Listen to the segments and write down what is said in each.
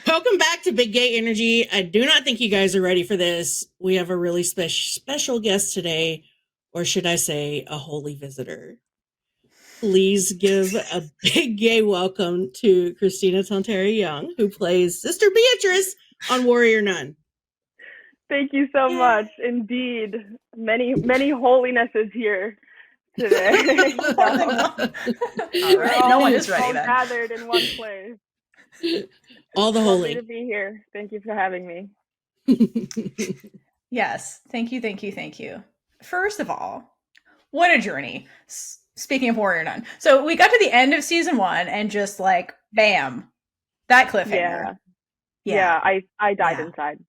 Welcome back to Big Gay Energy. I do not think you guys are ready for this. We have a really special guest today, or should I say, a holy visitor. Please give a big gay welcome to Kristina Tonteri-Young, who plays Sister Beatrice on WarriorNun. Thank you so much. Indeed, many holinesses here today. All right, no one is ready all then. gathered in one place. All the holy. To be here. Thank you for having me. Yes, thank you. First of all, what a journey. Speaking of WarriorNun, so we got to the end of season 1 and just like bam, that cliffhanger. Yeah. I died inside.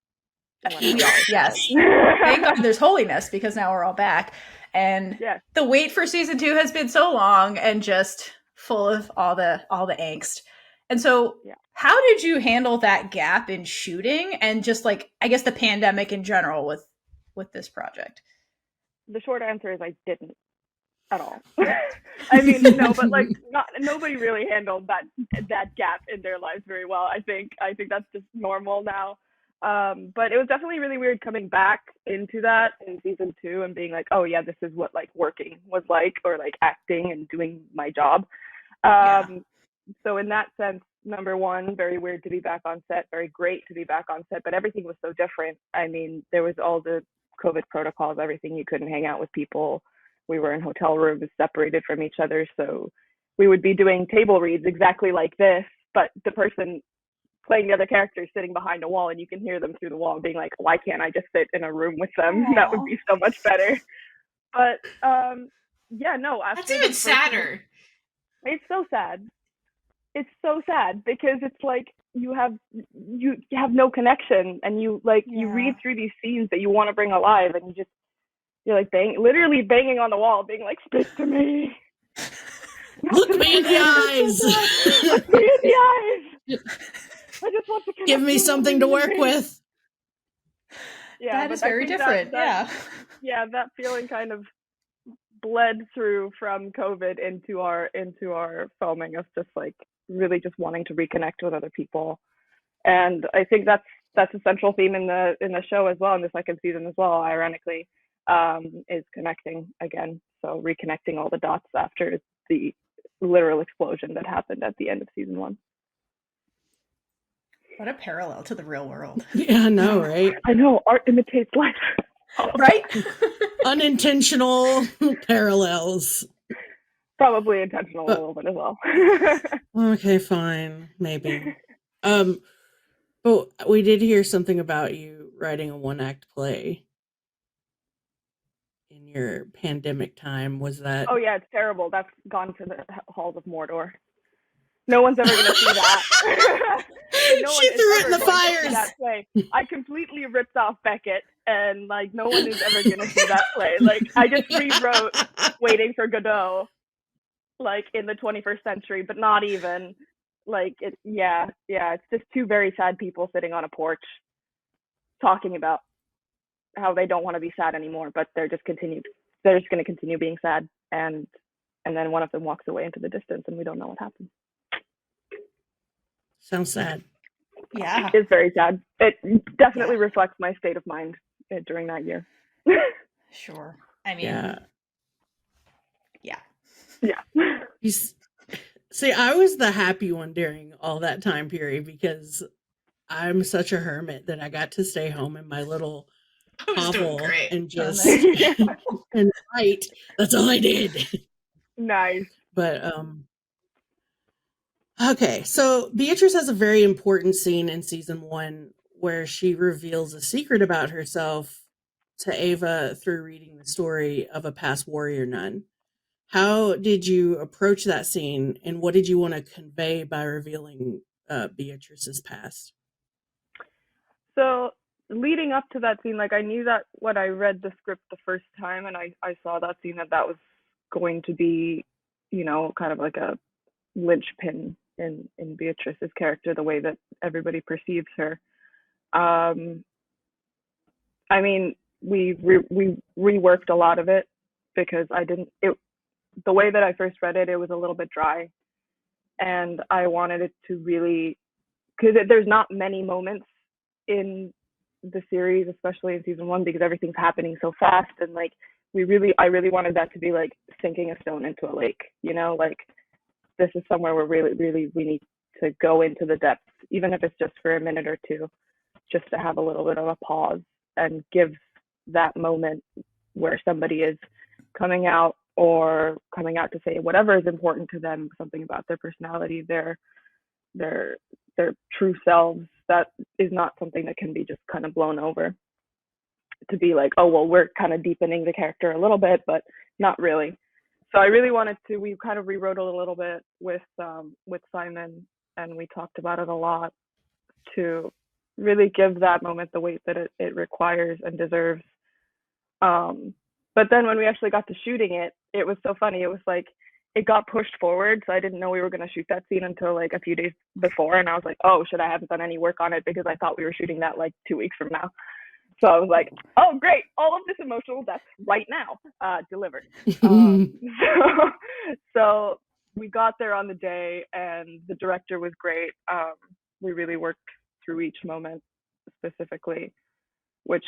Yes. Thank God there's holiness because now we're all back. And the wait for season 2 has been so long and just full of all the angst. And so how did you handle that gap in shooting and just like, I guess, the pandemic in general with this project? The short answer is I didn't at all. I mean, no, but like nobody really handled that gap in their lives very well. I think that's just normal now. But it was definitely really weird coming back into that in season 2 and being like, oh yeah, this is what like working was like, or like acting and doing my job. So in that sense, number one, very weird to be back on set, very great to be back on set, but everything was so different. I mean, there was all the COVID protocols, everything. You couldn't hang out with people. We were in hotel rooms separated from each other. So we would be doing table reads exactly like this, but the person playing the other character is sitting behind a wall and you can hear them through the wall being like, why can't I just sit in a room with them? Aww. That would be so much better. But that's even sadder. It's so sad. It's so sad because it's like you have no connection, and you read through these scenes that you want to bring alive, and you're like literally banging on the wall, being like, "Speak to me, look me in the eyes, look me in the eyes. I just want to give me something to work with." Yeah, that is very different. That feeling kind of bled through from COVID into our filming of just like really just wanting to reconnect with other people. And I think that's a central theme in the show as well, in the second season as well, ironically, is connecting again. So reconnecting all the dots after the literal explosion that happened at the end of season 1. What a parallel to the real world. Yeah, I know, right? I know, art imitates life. Right? Unintentional parallels. Probably intentional a little bit as well. Okay, fine, maybe. But we did hear something about you writing a 1-act play in your pandemic time. Was that? Oh yeah, it's terrible. That's gone to the halls of Mordor. No one's ever going to see that. She threw it in the fires. That play. I completely ripped off Beckett, and like no one is ever going to see that play. Like I just rewrote Waiting for Godot, like in the 21st century, but not even. Like it, it's just two very sad people sitting on a porch talking about how they don't want to be sad anymore, but they're just going to continue being sad, and then one of them walks away into the distance, and we don't know what happened. Sounds sad. Yeah, it's very sad. It definitely reflects my state of mind during that year. Sure. I mean, yeah. See, I was the happy one during all that time period because I'm such a hermit that I got to stay home in my little hovel and just and write. That's all I did. Nice. But okay, so Beatrice has a very important scene in season 1 where she reveals a secret about herself to Ava through reading the story of a past warrior nun. How did you approach that scene, and what did you want to convey by revealing Beatrice's past? So leading up to that scene, like I knew that when I read the script the first time and I saw that scene that was going to be, kind of like a linchpin in Beatrice's character, the way that everybody perceives her. I mean, we reworked a lot of it because the way that I first read it, it was a little bit dry, and I wanted it to really because there's not many moments in the series, especially in season 1, because everything's happening so fast, and like I really wanted that to be like sinking a stone into a lake, you know, like this is somewhere where really we need to go into the depths, even if it's just for a minute or two, just to have a little bit of a pause and give that moment where somebody is coming out to say whatever is important to them, something about their personality, their true selves, that is not something that can be just kind of blown over to be like, oh, well, we're kind of deepening the character a little bit, but not really. So I really wanted to, we kind of rewrote it a little bit with Simon, and we talked about it a lot to really give that moment the weight that it requires and deserves. But then when we actually got to shooting it, it was so funny. It was like, it got pushed forward, so I didn't know we were going to shoot that scene until like a few days before, and I was like, oh shit, I haven't done any work on it because I thought we were shooting that like 2 weeks from now. So I was like, oh great, all of this emotional depth right now, delivered. So we got there on the day, and the director was great. We really worked through each moment specifically, which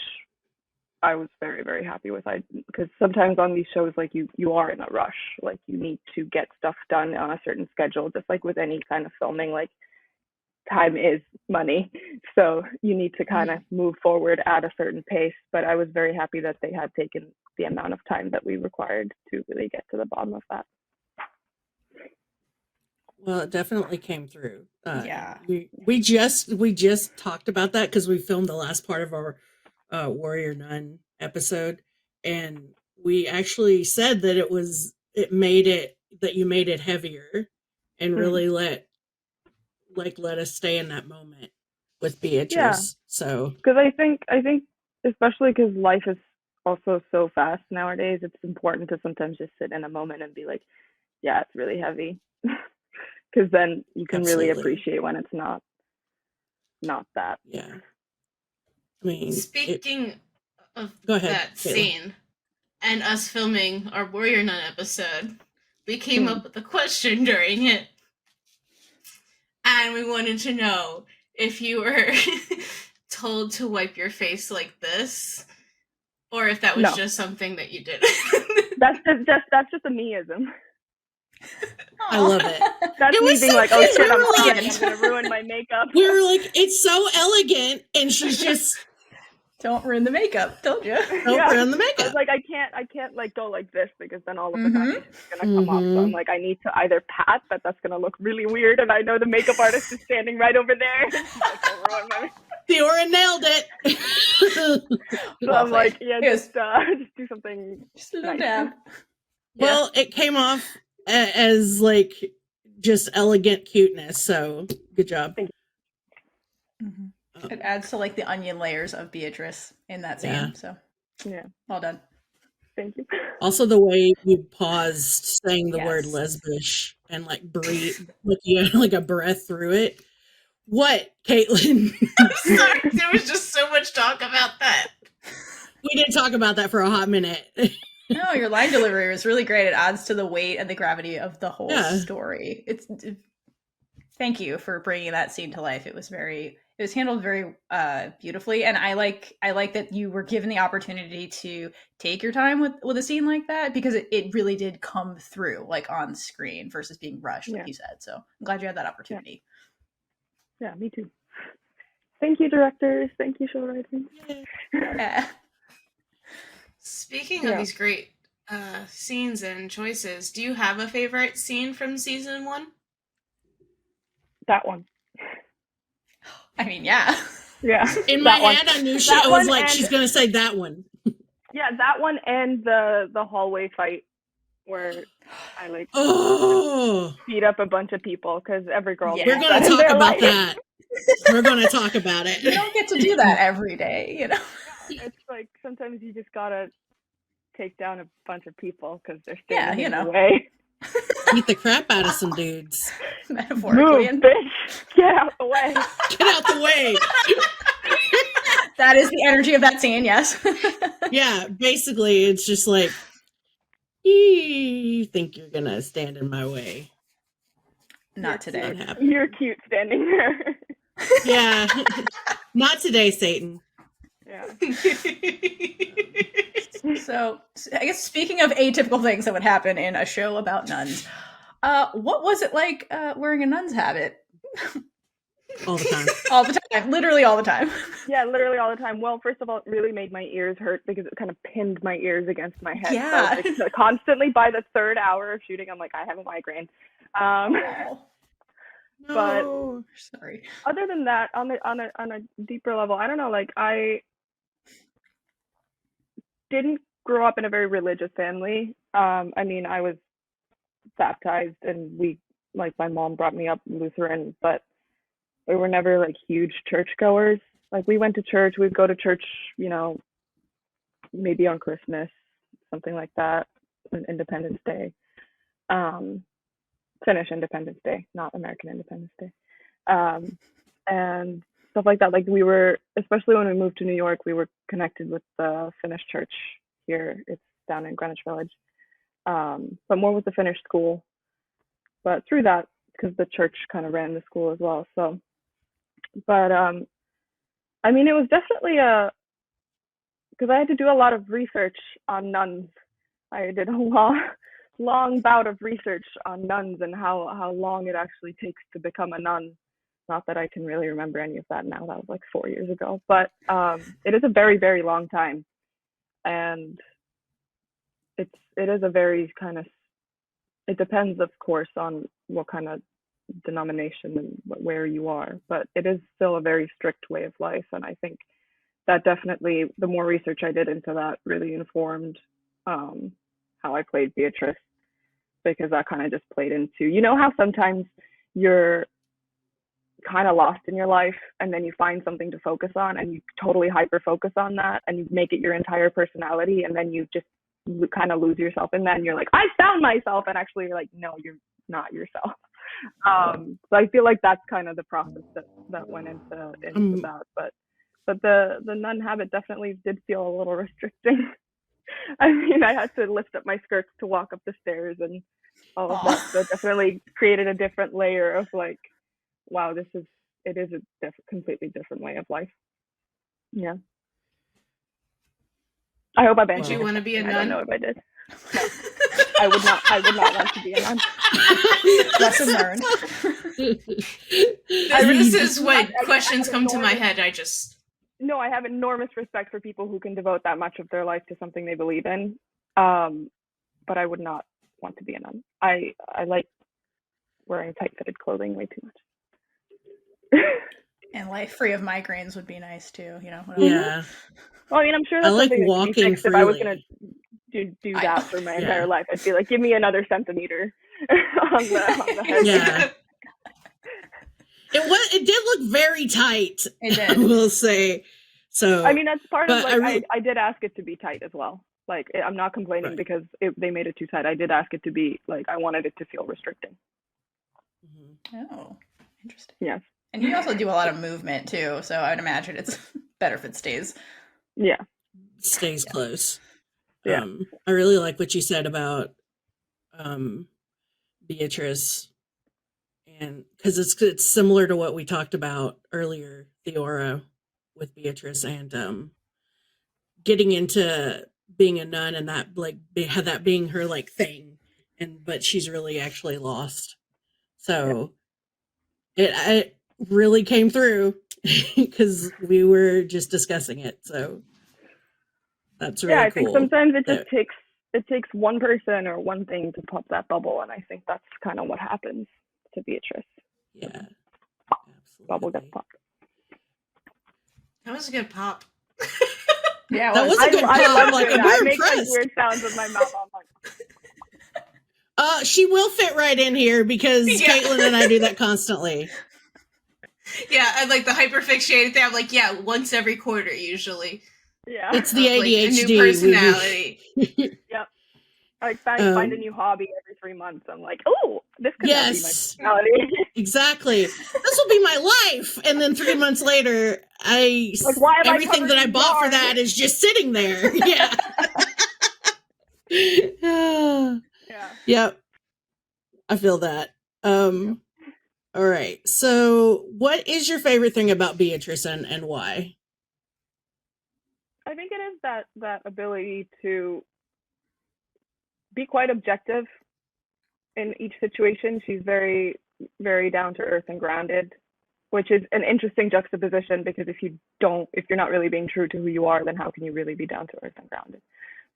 I was very, very happy with. Because sometimes on these shows, like you are in a rush, like you need to get stuff done on a certain schedule, just like with any kind of filming, like time is money. So you need to kind of move forward at a certain pace. But I was very happy that they had taken the amount of time that we required to really get to the bottom of that. Well, it definitely came through. Yeah. We just talked about that because we filmed the last part of our WarriorNun episode, and we actually said that you made it heavier and really let us stay in that moment with Beatrice. Yeah. So because I think especially because life is also so fast nowadays, it's important to sometimes just sit in a moment and be like, yeah, it's really heavy. Because then you can really appreciate when it's not that. Yeah. I mean, speaking of go ahead, that Kaitlynn. scene and us filming our WarriorNun episode, we came up with a question during it, and we wanted to know if you were told to wipe your face like this, or if that was just something that you did. That's just a meism. I love it. That's me being like, oh shit, I'm gonna ruin my makeup. We were like, it's so elegant, and she's just don't ruin the makeup, don't you? Don't ruin the makeup. I was like, I can't like go like this because then all of the foundation is gonna come off. So I'm like, I need to either pat, but that's gonna look really weird, and I know the makeup artist is standing right over there. Theora nailed it. So I'm like, yeah, just do something. Just a little dab. Well, it came off as like just elegant cuteness. So good job. Thank you. It adds to like the onion layers of Beatrice in that scene. Yeah. So yeah, well done. Thank you. Also, the way you paused saying the word lesbish and like breathe, like you had like a breath through it. What, Kaitlynn? I'm sorry, there was just so much talk about that. We did talk about that for a hot minute. No, your line delivery was really great. It adds to the weight and the gravity of the whole story. Thank you for bringing that scene to life. It was handled very beautifully, and I like that you were given the opportunity to take your time with a scene like that, because it really did come through like on screen versus being rushed, like you said. So I'm glad you had that opportunity. Yeah, me too. Thank you, directors. Thank you, show writing. Yeah. Speaking of these great scenes and choices, do you have a favorite scene from season 1? That one. I mean, yeah. In my head, I knew she was like, she's gonna say that one. Yeah, that one and the hallway fight where I like beat up a bunch of people because every girl. We're gonna talk about that. We're gonna talk about it. You don't get to do that every day, you know. It's like sometimes you just gotta take down a bunch of people because they're standing in the way. Beat the crap out of some dudes. Metaphorically. Move, bitch. Get out the way. Get out the way. That is the energy of that scene, yes. Yeah, basically it's just like, you think you're gonna stand in my way. Not today. You're cute standing there. Yeah. Not today, Satan. Yeah. So, I guess speaking of atypical things that would happen in a show about nuns, what was it like wearing a nun's habit? All the time. All the time. Literally all the time. Yeah, literally all the time. Well, first of all, it really made my ears hurt because it kind of pinned my ears against my head. Yeah. So like, constantly by the third hour of shooting, I'm like, I have a migraine. But sorry. Other than that, on a deeper level, I don't know. Like, I didn't grow up in a very religious family. I mean, I was baptized, and my mom brought me up Lutheran, but we were never like huge churchgoers. Like, we went to church, we'd go to church, maybe on Christmas, something like that, on Independence Day. Finnish Independence Day, not American Independence Day. And stuff like that. Like, we were, especially when we moved to New York, we were connected with the Finnish church here. It's down in Greenwich Village. But more with the Finnish school. But through that, because the church kind of ran the school as well. So, but I mean, it was definitely because I had to do a lot of research on nuns. I did a long bout of research on nuns and how long it actually takes to become a nun. Not that I can really remember any of that now. That was like 4 years ago. But it is a very, very long time. And it is a very kind of, it depends, of course, on what kind of denomination and where you are. But it is still a very strict way of life. And I think that definitely, the more research I did into that, really informed how I played Beatrice, because that kind of just played into, how sometimes you're kind of lost in your life and then you find something to focus on and you totally hyper focus on that and you make it your entire personality, and then you just kind of lose yourself in that and you're like, I found myself, and actually you're like, no, you're not yourself. So I feel like that's kind of the process that went into that. But the nun habit definitely did feel a little restricting. I mean, I had to lift up my skirts to walk up the stairs and all of that. So it definitely created a different layer of like, wow, it is a completely different way of life. Yeah. I hope I've answered. Would you want to be a nun? I don't know if I did. No. I would not want to be a nun. Lesson learned. This is what questions come to my head. No, I have enormous respect for people who can devote that much of their life to something they believe in. But I would not want to be a nun. I like wearing tight-fitted clothing way too much. And life free of migraines would be nice too, Yeah. Well, I mean, I'm sure that's like something walking that can be fixed. If I was gonna do that for my entire Yeah. life, I'd be like, give me another centimeter on the head. Yeah. It did look very tight. It did. I will say. So I mean, that's part of but like I did ask it to be tight as well. Like, I'm not complaining because they made it too tight. I did ask it to be like, I wanted it to feel restricting. Oh, interesting. Yes. And you also do a lot of movement too, so I would imagine it's better if it stays. Yeah. Stays close. Yeah. I really like what you said about Beatrice, and because it's similar to what we talked about earlier, Theora, with Beatrice, and getting into being a nun and that like had that being her like thing, but she's really actually lost. So it really came through because we were just discussing it. So that's really cool. I think sometimes it takes one person or one thing to pop that bubble, and I think that's kind of what happens to Beatrice. Yeah, absolutely. Bubble gets popped. That was a good pop. Yeah, that was a good pop. Like, I make like weird sounds with my mouth. I'm like, she will fit right in here because Kaitlynn and I do that constantly. Yeah, I like the hyperfixated thing. I'm like, once every quarter usually. Yeah, it's the ADHD. Like, a new personality. Yep. I find a new hobby every 3 months. I'm like, oh, this could be my personality. Exactly. This will be my life. And then 3 months later, everything that I bought for that is just sitting there. Yeah. Yeah. Yep. I feel that. All right. So, what is your favorite thing about Beatrice and why? I think it is that ability to be quite objective in each situation. She's very, very down to earth and grounded, which is an interesting juxtaposition because if you're not really being true to who you are, then how can you really be down to earth and grounded?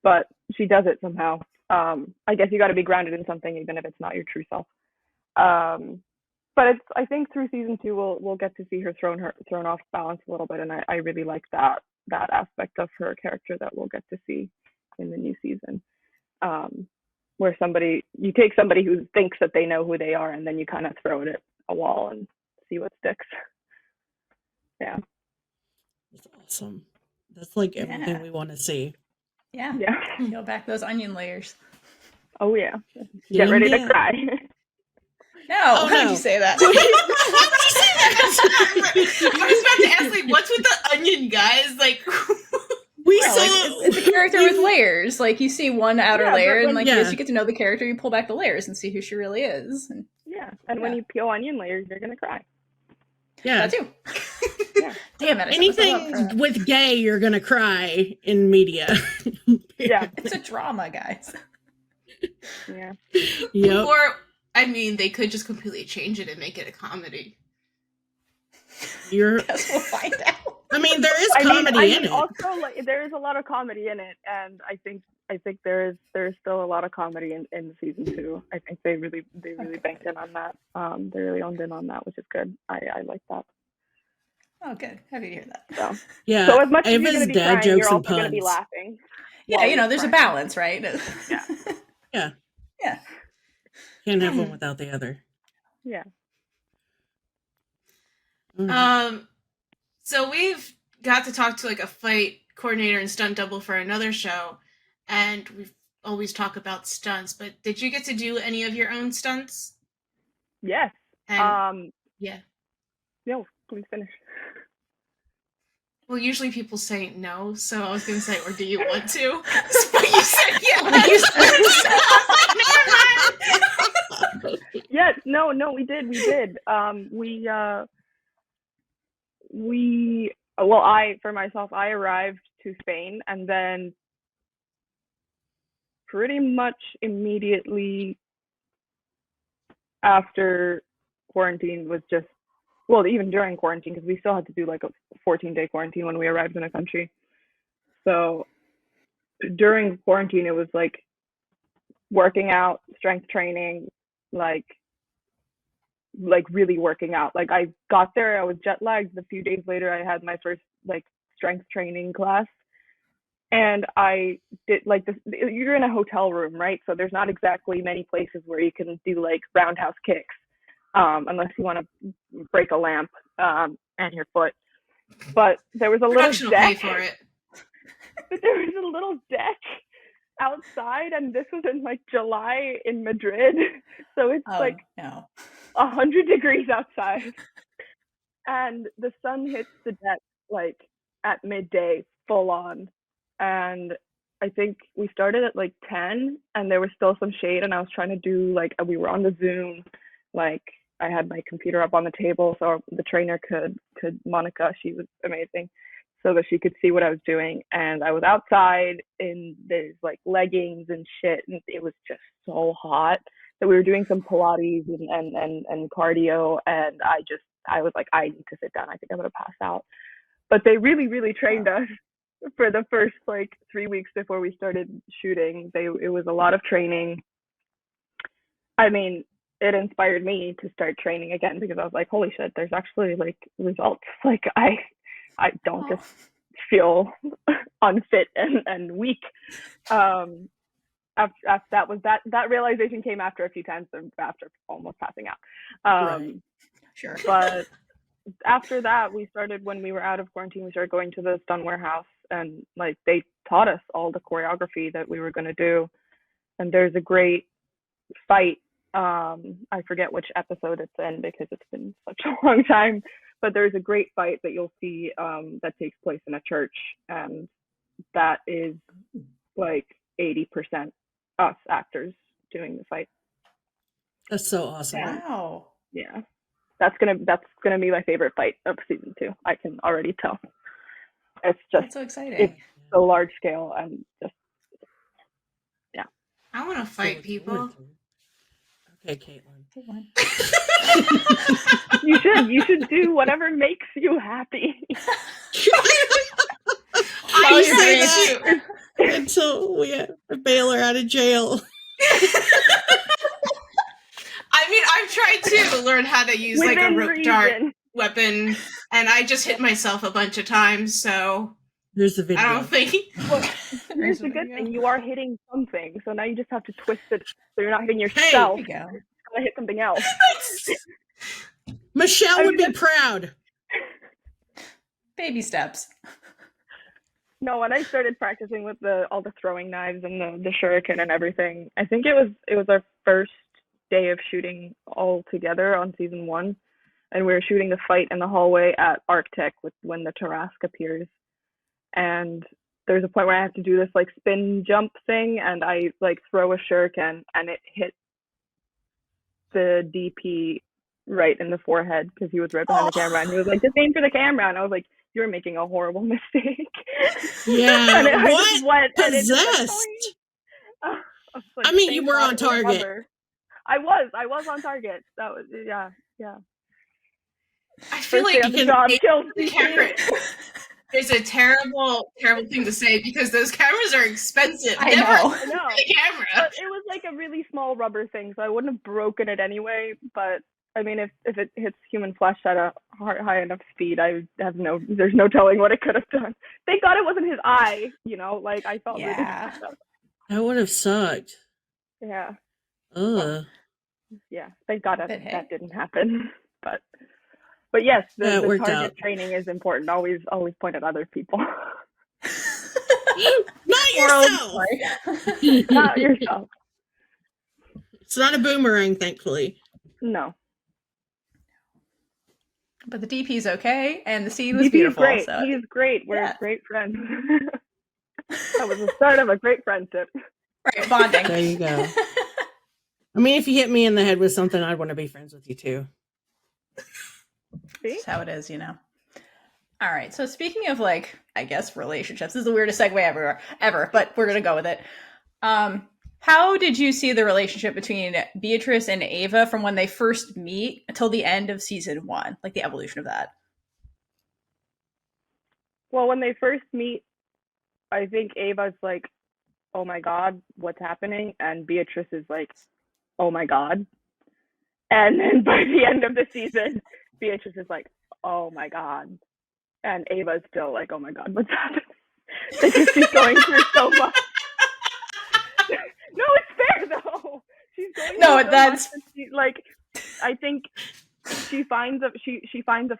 But she does it somehow. I guess you got to be grounded in something even if it's not your true self. But I think through season 2 we'll get to see her thrown off balance a little bit, and I really like that aspect of her character that we'll get to see in the new season. Where you take somebody who thinks that they know who they are, and then you kind of throw it at a wall and see what sticks. Yeah. That's awesome. That's like everything we want to see. Yeah. Peel back those onion layers. Oh yeah. Get ready to cry. No, why did you say that? Why would you say that? I was about to ask, like, what's with the onion, guys? Like, it's a character with layers. Like, you see one outer layer, and as you get to know the character, you pull back the layers and see who she really is. And when you peel onion layers, you're gonna cry. Yeah, that too. Yeah. Damn it! Anything with gay, you're gonna cry in media. Yeah, it's a drama, guys. Yeah. Yep. Or, I mean, they could just completely change it and make it a comedy. Guess we'll find out. I mean, there is comedy in it. Also, like, there is a lot of comedy in it, and I think there's still a lot of comedy in season 2. I think they really banked in on that. They really owned in on that, which is good. I like that. Oh, good. Happy to hear that. So, yeah. So as much as Ava's you're going to be dad crying, jokes you're and also going to be puns. laughing. Yeah, there's a balance, right? Yeah. Yeah. Yeah. Can't have one without the other. Yeah. So we've got to talk to like a fight coordinator and stunt double for another show, and we've always talk about stunts, but did you get to do any of your own stunts? Yes. And, yeah. No, please finish. Well, usually people say no, so I was going to say, or do you want to? But you said yes. Yes, no, we did. I arrived to Spain, and then pretty much immediately after quarantine was just, well, even during quarantine, because we still had to do like a 14-day quarantine when we arrived in a country. So during quarantine, it was like working out, strength training, like really working out. Like I got there, I was jet lagged. A few days later, I had my first like strength training class, and I did like this. You're in a hotel room, right? So there's not exactly many places where you can do like roundhouse kicks, unless you want to break a lamp and your foot. But there was a little deck. Pay for it. But there was a little deck outside, and this was in like July in Madrid, so it's 100 degrees outside, and the sun hits the deck like at midday full on, and I think we started at like 10, and there was still some shade, and I was trying to do like, we were on the Zoom, like I had my computer up on the table so the trainer could Monica, she was amazing, so that she could see what I was doing. And I was outside in these like leggings and shit, and it was just so hot that we were doing some Pilates and cardio, and I was like, I need to sit down, I think I'm gonna pass out. But they really trained us for the first like 3 weeks before we started shooting. It was a lot of training. I mean, it inspired me to start training again, because I was like, holy shit, there's actually like results. Like I don't just feel unfit and weak. After that realization came after a few times, after almost passing out. Right. Sure. But after that, when we were out of quarantine, we started going to the stunt warehouse, and like they taught us all the choreography that we were going to do. And there's a great fight. I forget which episode it's in because it's been such a long time, but there's a great fight that you'll see that takes place in a church, and that is like 80% us actors doing the fight. That's so awesome. Wow. Yeah. that's gonna be my favorite fight of season 2. I can already tell. It's just That's so exciting. It's so large scale and just I want to fight people. Okay, Kaitlynn. You should do whatever makes you happy. I say that until we bail her out of jail. I mean, I've tried to learn how to use like a rope dart weapon, and I just hit myself a bunch of times, so there's the video. I don't think. Well, here's the good thing: you are hitting something, so now you just have to twist it so you're not hitting yourself. Hey, you're gonna hit something else. Michelle would be proud. Baby steps. No, when I started practicing with all the throwing knives and the shuriken and everything, I think it was our first day of shooting all together on season 1, and we were shooting the fight in the hallway at Arctech when the Tarask appears, and there's a point where I have to do this like spin jump thing, and I like throw a shuriken and it hit the DP right in the forehead because he was right behind the camera, and he was like, just aim for the camera, and I was like, you're making a horrible mistake. Yeah, and what possessed? I mean, you were on target. I was on target. That was yeah. I feel like the camera is a terrible thing to say because those cameras are expensive. I know. The camera. But it was like a really small rubber thing, so I wouldn't have broken it anyway. But I mean, if it hits human flesh at a high enough speed, there's no telling what it could have done. Thank God it wasn't his eye. Like I felt really bad. That would have sucked. Yeah. Ugh. Yeah. Thank God that didn't happen. But yes, the target training is important. Always point at other people. Not yourself. Not yourself. It's not a boomerang, thankfully. No. But the DP's okay, and the scene was beautiful. Great. So. He's great. We're great friends. That was the start of a great friendship. Right, bonding. There you go. I mean, if you hit me in the head with something, I'd want to be friends with you too. That's how it is, All right. So speaking of I guess relationships, this is the weirdest segue ever, but we're gonna go with it. How did you see the relationship between Beatrice and Ava from when they first meet until the end of season 1, like the evolution of that? Well, when they first meet, I think Ava's like, "Oh my God, what's happening?" and Beatrice is like, "Oh my God," and then by the end of the season, Beatrice is like, "Oh my God," and Ava's still like, "Oh my God, what's happening?" Because she's going through so much. No, it's fair though. She's going through so much. She, I think she finds a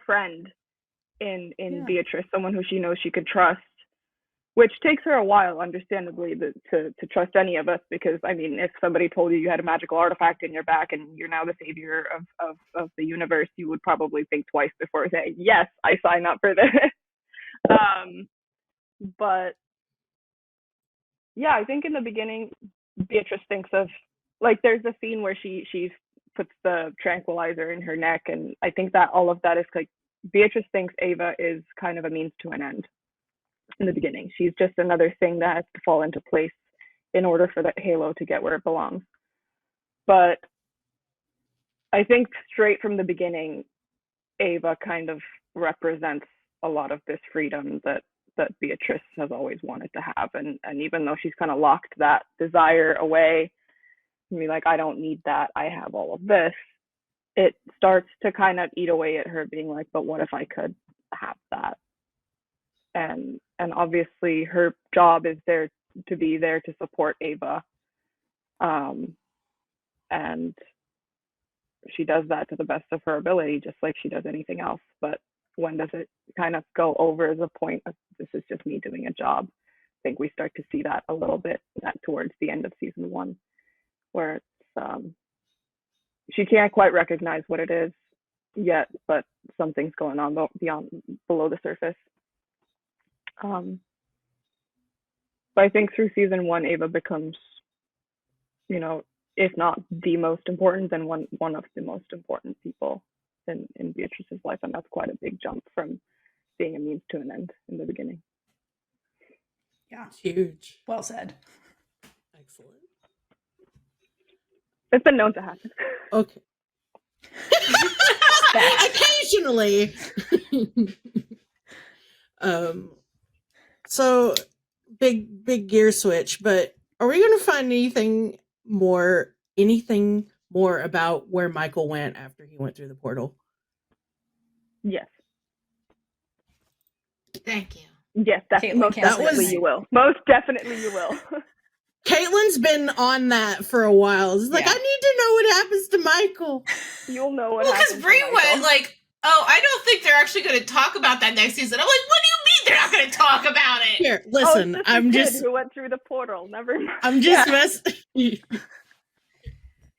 friend in Beatrice, someone who she knows she could trust, which takes her a while, understandably, to trust any of us, because I mean, if somebody told you had a magical artifact in your back and you're now the savior of the universe, you would probably think twice before saying, yes, I sign up for this. But yeah, I think in the beginning, Beatrice thinks of, there's a scene where she puts the tranquilizer in her neck, and I think that all of that is Beatrice thinks Ava is kind of a means to an end in the beginning. She's just another thing that has to fall into place in order for the halo to get where it belongs. But I think straight from the beginning, Ava kind of represents a lot of this freedom that Beatrice has always wanted to have. And even though she's kind of locked that desire away, and be like, I don't need that, I have all of this, it starts to kind of eat away at her, being like, but what if I could have that? And obviously her job is there to be there to support Ava. And she does that to the best of her ability, just like she does anything else. But when does it kind of go over the point of, this is just me doing a job? I think we start to see that a little bit towards the end of season 1, where it's, she can't quite recognize what it is yet, but something's going on below the surface. But I think through season 1, Ava becomes, if not the most important, then one of the most important people in Beatrice's life, and that's quite a big jump from being a means to an end in the beginning. Yeah. It's huge. Well said. Excellent. It's been known to happen. Okay. Occasionally. So big gear switch, but are we going to find anything more about where Michael went after he went through the portal? Yes. Thank you. Yes, definitely you will. Most definitely you will. Kaitlyn's been on that for a while. It's like, I need to know what happens to Michael. You'll know what happens. Well, because Bree went like, oh, I don't think they're actually going to talk about that next season. I'm like, what do you mean they're not going to talk about it? Here, listen, I'm just who went through the portal. Never mind. I'm just messing.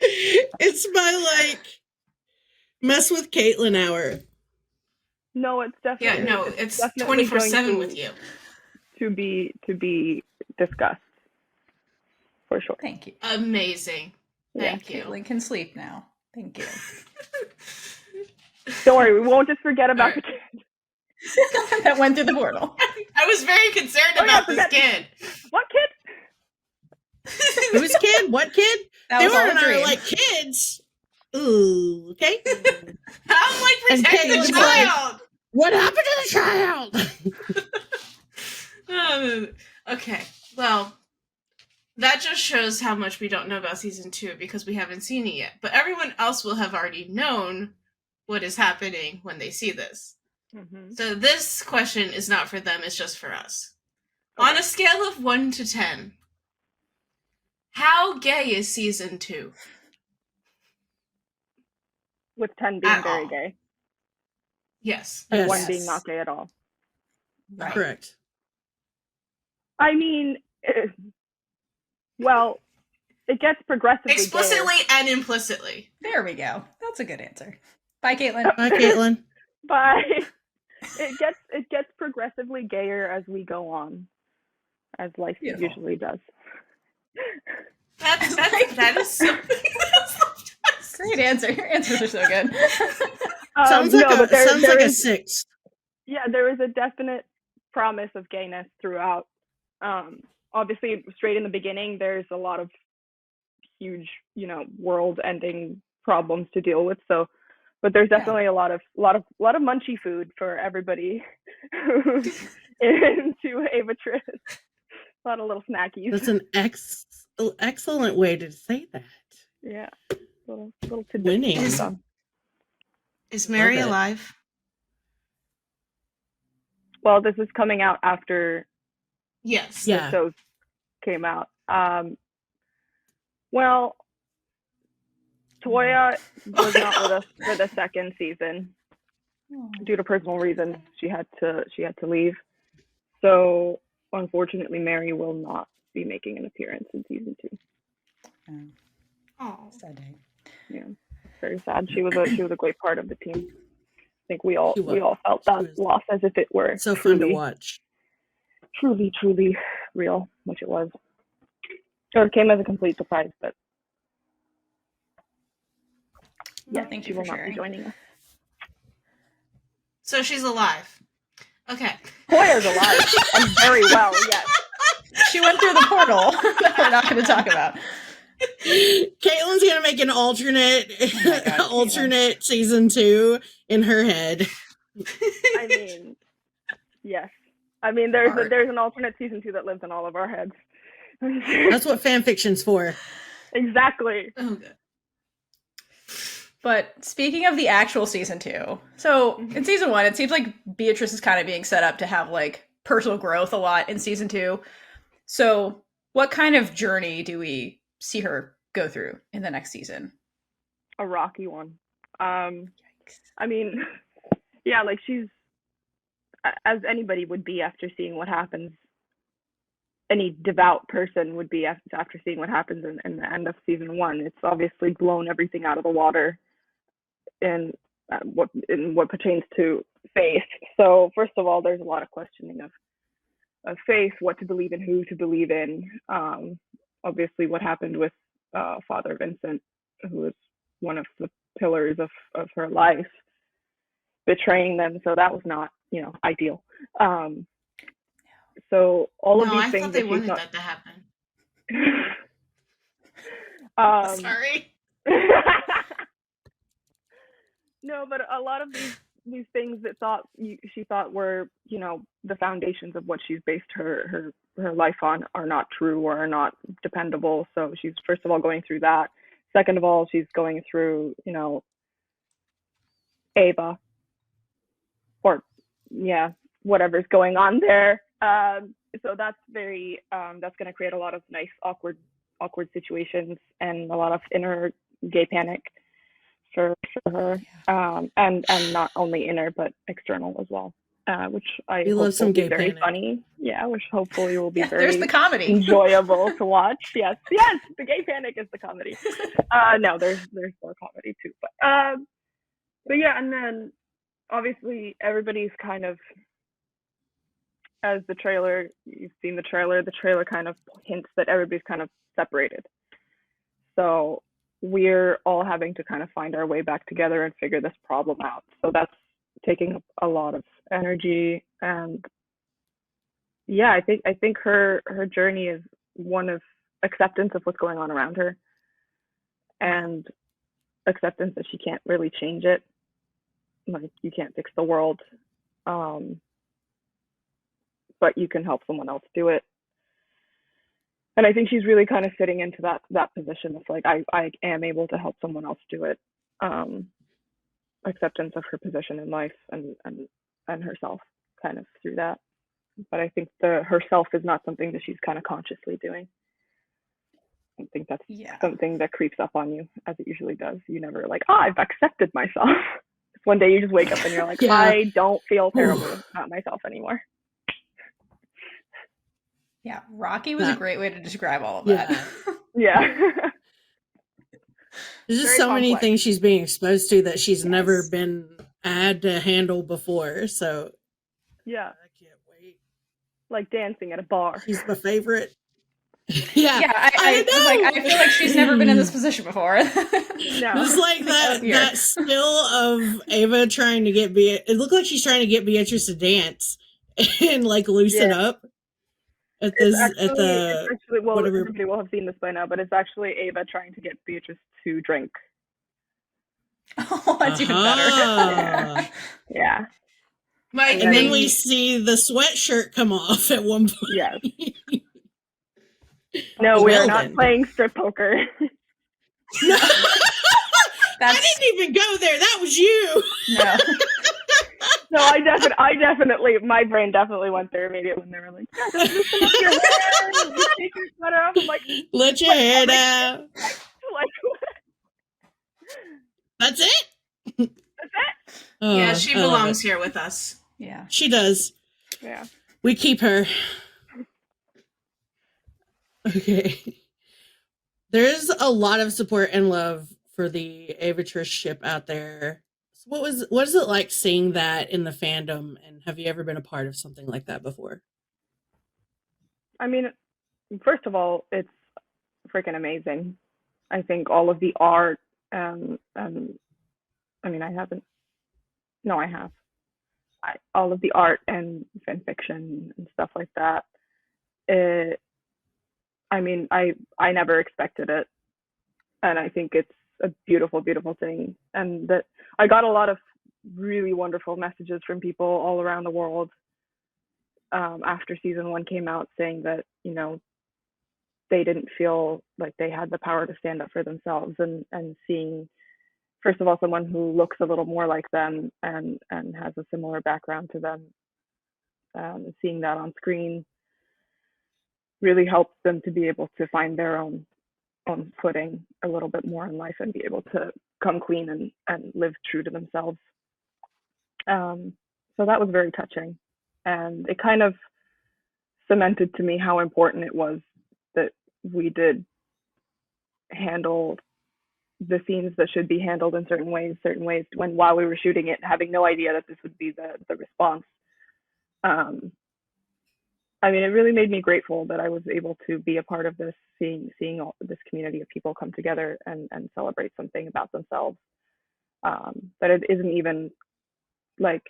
It's my mess with Kaitlynn hour. No, it's definitely it's 24/7 with you. To be discussed. For sure. Thank you. Amazing. Thank you. Kaitlynn can sleep now. Thank you. Don't worry, we won't just forget about the kid. That went through the portal. I was very concerned about this kid. What kid? Whose kid? What kid? Theora and I are like, kids. Ooh, okay. I'm like, protect the child. Like, what happened to the child? Okay, well, that just shows how much we don't know about season 2 because we haven't seen it yet. But everyone else will have already known what is happening when they see this. Mm-hmm. So this question is not for them, it's just for us. Okay. On a scale of 1 to 10, how gay is season 2? With 10 being very gay. Yes. And 1 being not gay at all. Right. Correct. I mean, well, it gets progressively explicitly gayer. And implicitly. There we go. That's a good answer. Bye, Kaitlynn. Bye, Kaitlynn. Bye. It gets progressively gayer as we go on, as life usually does. That is so. Great answer. Your answers are so good. Sounds like a 6. Yeah, there is a definite promise of gayness throughout. Obviously, straight in the beginning, there's a lot of huge, world-ending problems to deal with. So, but there's definitely a lot of munchy food for everybody into Avatrice. A lot of little snackies. That's an excellent way to say that. Yeah, little tidbits. Winning. Is Mary alive? Well, this is coming out after. Yes. The shows came out. Well, Toya was not with us for the second season due to personal reasons. She had to leave. So unfortunately, Mary will not be making an appearance in season 2. Oh, sad day. Yeah, very sad. She was a great part of the team. I think we all felt that loss as if it were so fun to watch. Truly real, which it was. So it came as a complete surprise, but thank she you will for not be joining us. So she's alive. Okay. Toya's alive and very well. Yes. She went through the portal that we're not going to talk about. Kaitlyn's gonna make an alternate season 2 in her head. I mean, yes. I mean, there's an alternate season 2 that lives in all of our heads. That's what fan fiction's for. Exactly. Oh, good. But speaking of the actual season 2, so in season 1, it seems like Beatrice is kind of being set up to have personal growth a lot in season 2. So what kind of journey do we see her go through in the next season? A rocky one. I mean, yeah, she's, as anybody would be after seeing what happens, any devout person would be after seeing what happens in the end of season 1. It's obviously blown everything out of the water in what pertains to faith. So first of all, there's a lot of questioning of faith, what to believe in, who to believe in. Obviously, what happened with Father Vincent, who was one of the pillars of her life. betraying them, so that was not, ideal. So all of these I things thought they that she's wanted not. that to happen. Sorry. No, but a lot of these things that she thought were, the foundations of what she's based her life on are not true or are not dependable. So she's first of all going through that. Second of all, she's going through, Ava, or whatever's going on there. So that's very that's going to create a lot of nice awkward situations and a lot of inner gay panic for her, and not only inner but external as well, which I hope will be very funny. Yeah, which hopefully will be very there's the comedy. enjoyable to watch. Yes, the gay panic is the comedy. No, there's more comedy too, but yeah, and then obviously everybody's kind of, as the trailer, you've seen the trailer kind of hints that everybody's kind of separated. So we're all having to kind of find our way back together and figure this problem out. So that's taking a lot of energy. And yeah, I think her journey is one of acceptance of what's going on around her, and acceptance that she can't really change it. Like, you can't fix the world, but you can help someone else do it. And I think she's really kind of fitting into that position of like, I am able to help someone else do it. Acceptance of her position in life and herself kind of through that. But I think herself is not something that she's kind of consciously doing. I think that's something that creeps up on you, as it usually does. You never like, I've accepted myself. One day you just wake up and you're like, I don't feel terrible about myself anymore. Yeah, Rocky was a great way to describe all of that. Yeah. There's just so many things she's being exposed to that she's never been had to handle before. So yeah, I can't wait. Like dancing at a bar. She's my favorite. I was like, I feel like she's never been in this position before. No. Just like that still of Ava trying to get it looked like she's trying to get Beatrice to dance and like loosen up. Everybody will have seen this by now, but it's actually Ava trying to get Beatrice to drink. Oh, that's even better. Yeah. And then we see the sweatshirt come off at one point. Yes. No, we are not playing strip poker. I didn't even go there. That was you. No. No, I definitely, my brain definitely went there immediately when they were like, just lift your hair, you take your sweater off. I'm like, let your hair down. Like, that's it? That's it? Yeah, she belongs here with us. Yeah. She does. Yeah. We keep her. Okay. There's a lot of support and love for the Avatrice ship out there. So what is it like seeing that in the fandom, and have you ever been a part of something like that before? I mean, first of all, it's freaking amazing. I think all of the art, I mean, I haven't. No, I have. All of the art and fan fiction and stuff like that. I mean, I never expected it, and I think it's a beautiful, beautiful thing. And that I got a lot of really wonderful messages from people all around the world after season 1 came out, saying that, you know, they didn't feel like they had the power to stand up for themselves, and seeing, first of all, someone who looks a little more like them and has a similar background to them, seeing that on screen really helps them to be able to find their own footing a little bit more in life and be able to come clean and live true to themselves. So that was very touching, and it kind of cemented to me how important it was that we did handle the scenes that should be handled in certain ways while we were shooting it, having no idea that this would be the response. I mean, it really made me grateful that I was able to be a part of this, seeing all this community of people come together and celebrate something about themselves. That it isn't even like,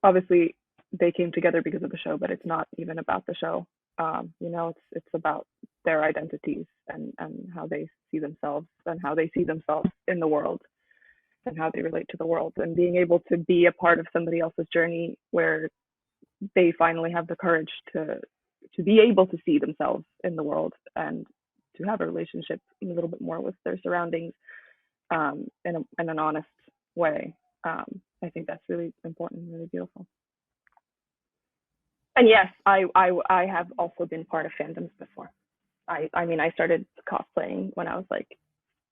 obviously they came together because of the show, but it's not even about the show. You know, it's about their identities and how they see themselves and how they see themselves in the world and how they relate to the world, and being able to be a part of somebody else's journey where they finally have the courage to be able to see themselves in the world and to have a relationship a little bit more with their surroundings, in an honest way. I think that's really important and really beautiful. And yes, I have also been part of fandoms before. I mean, I started cosplaying when I was like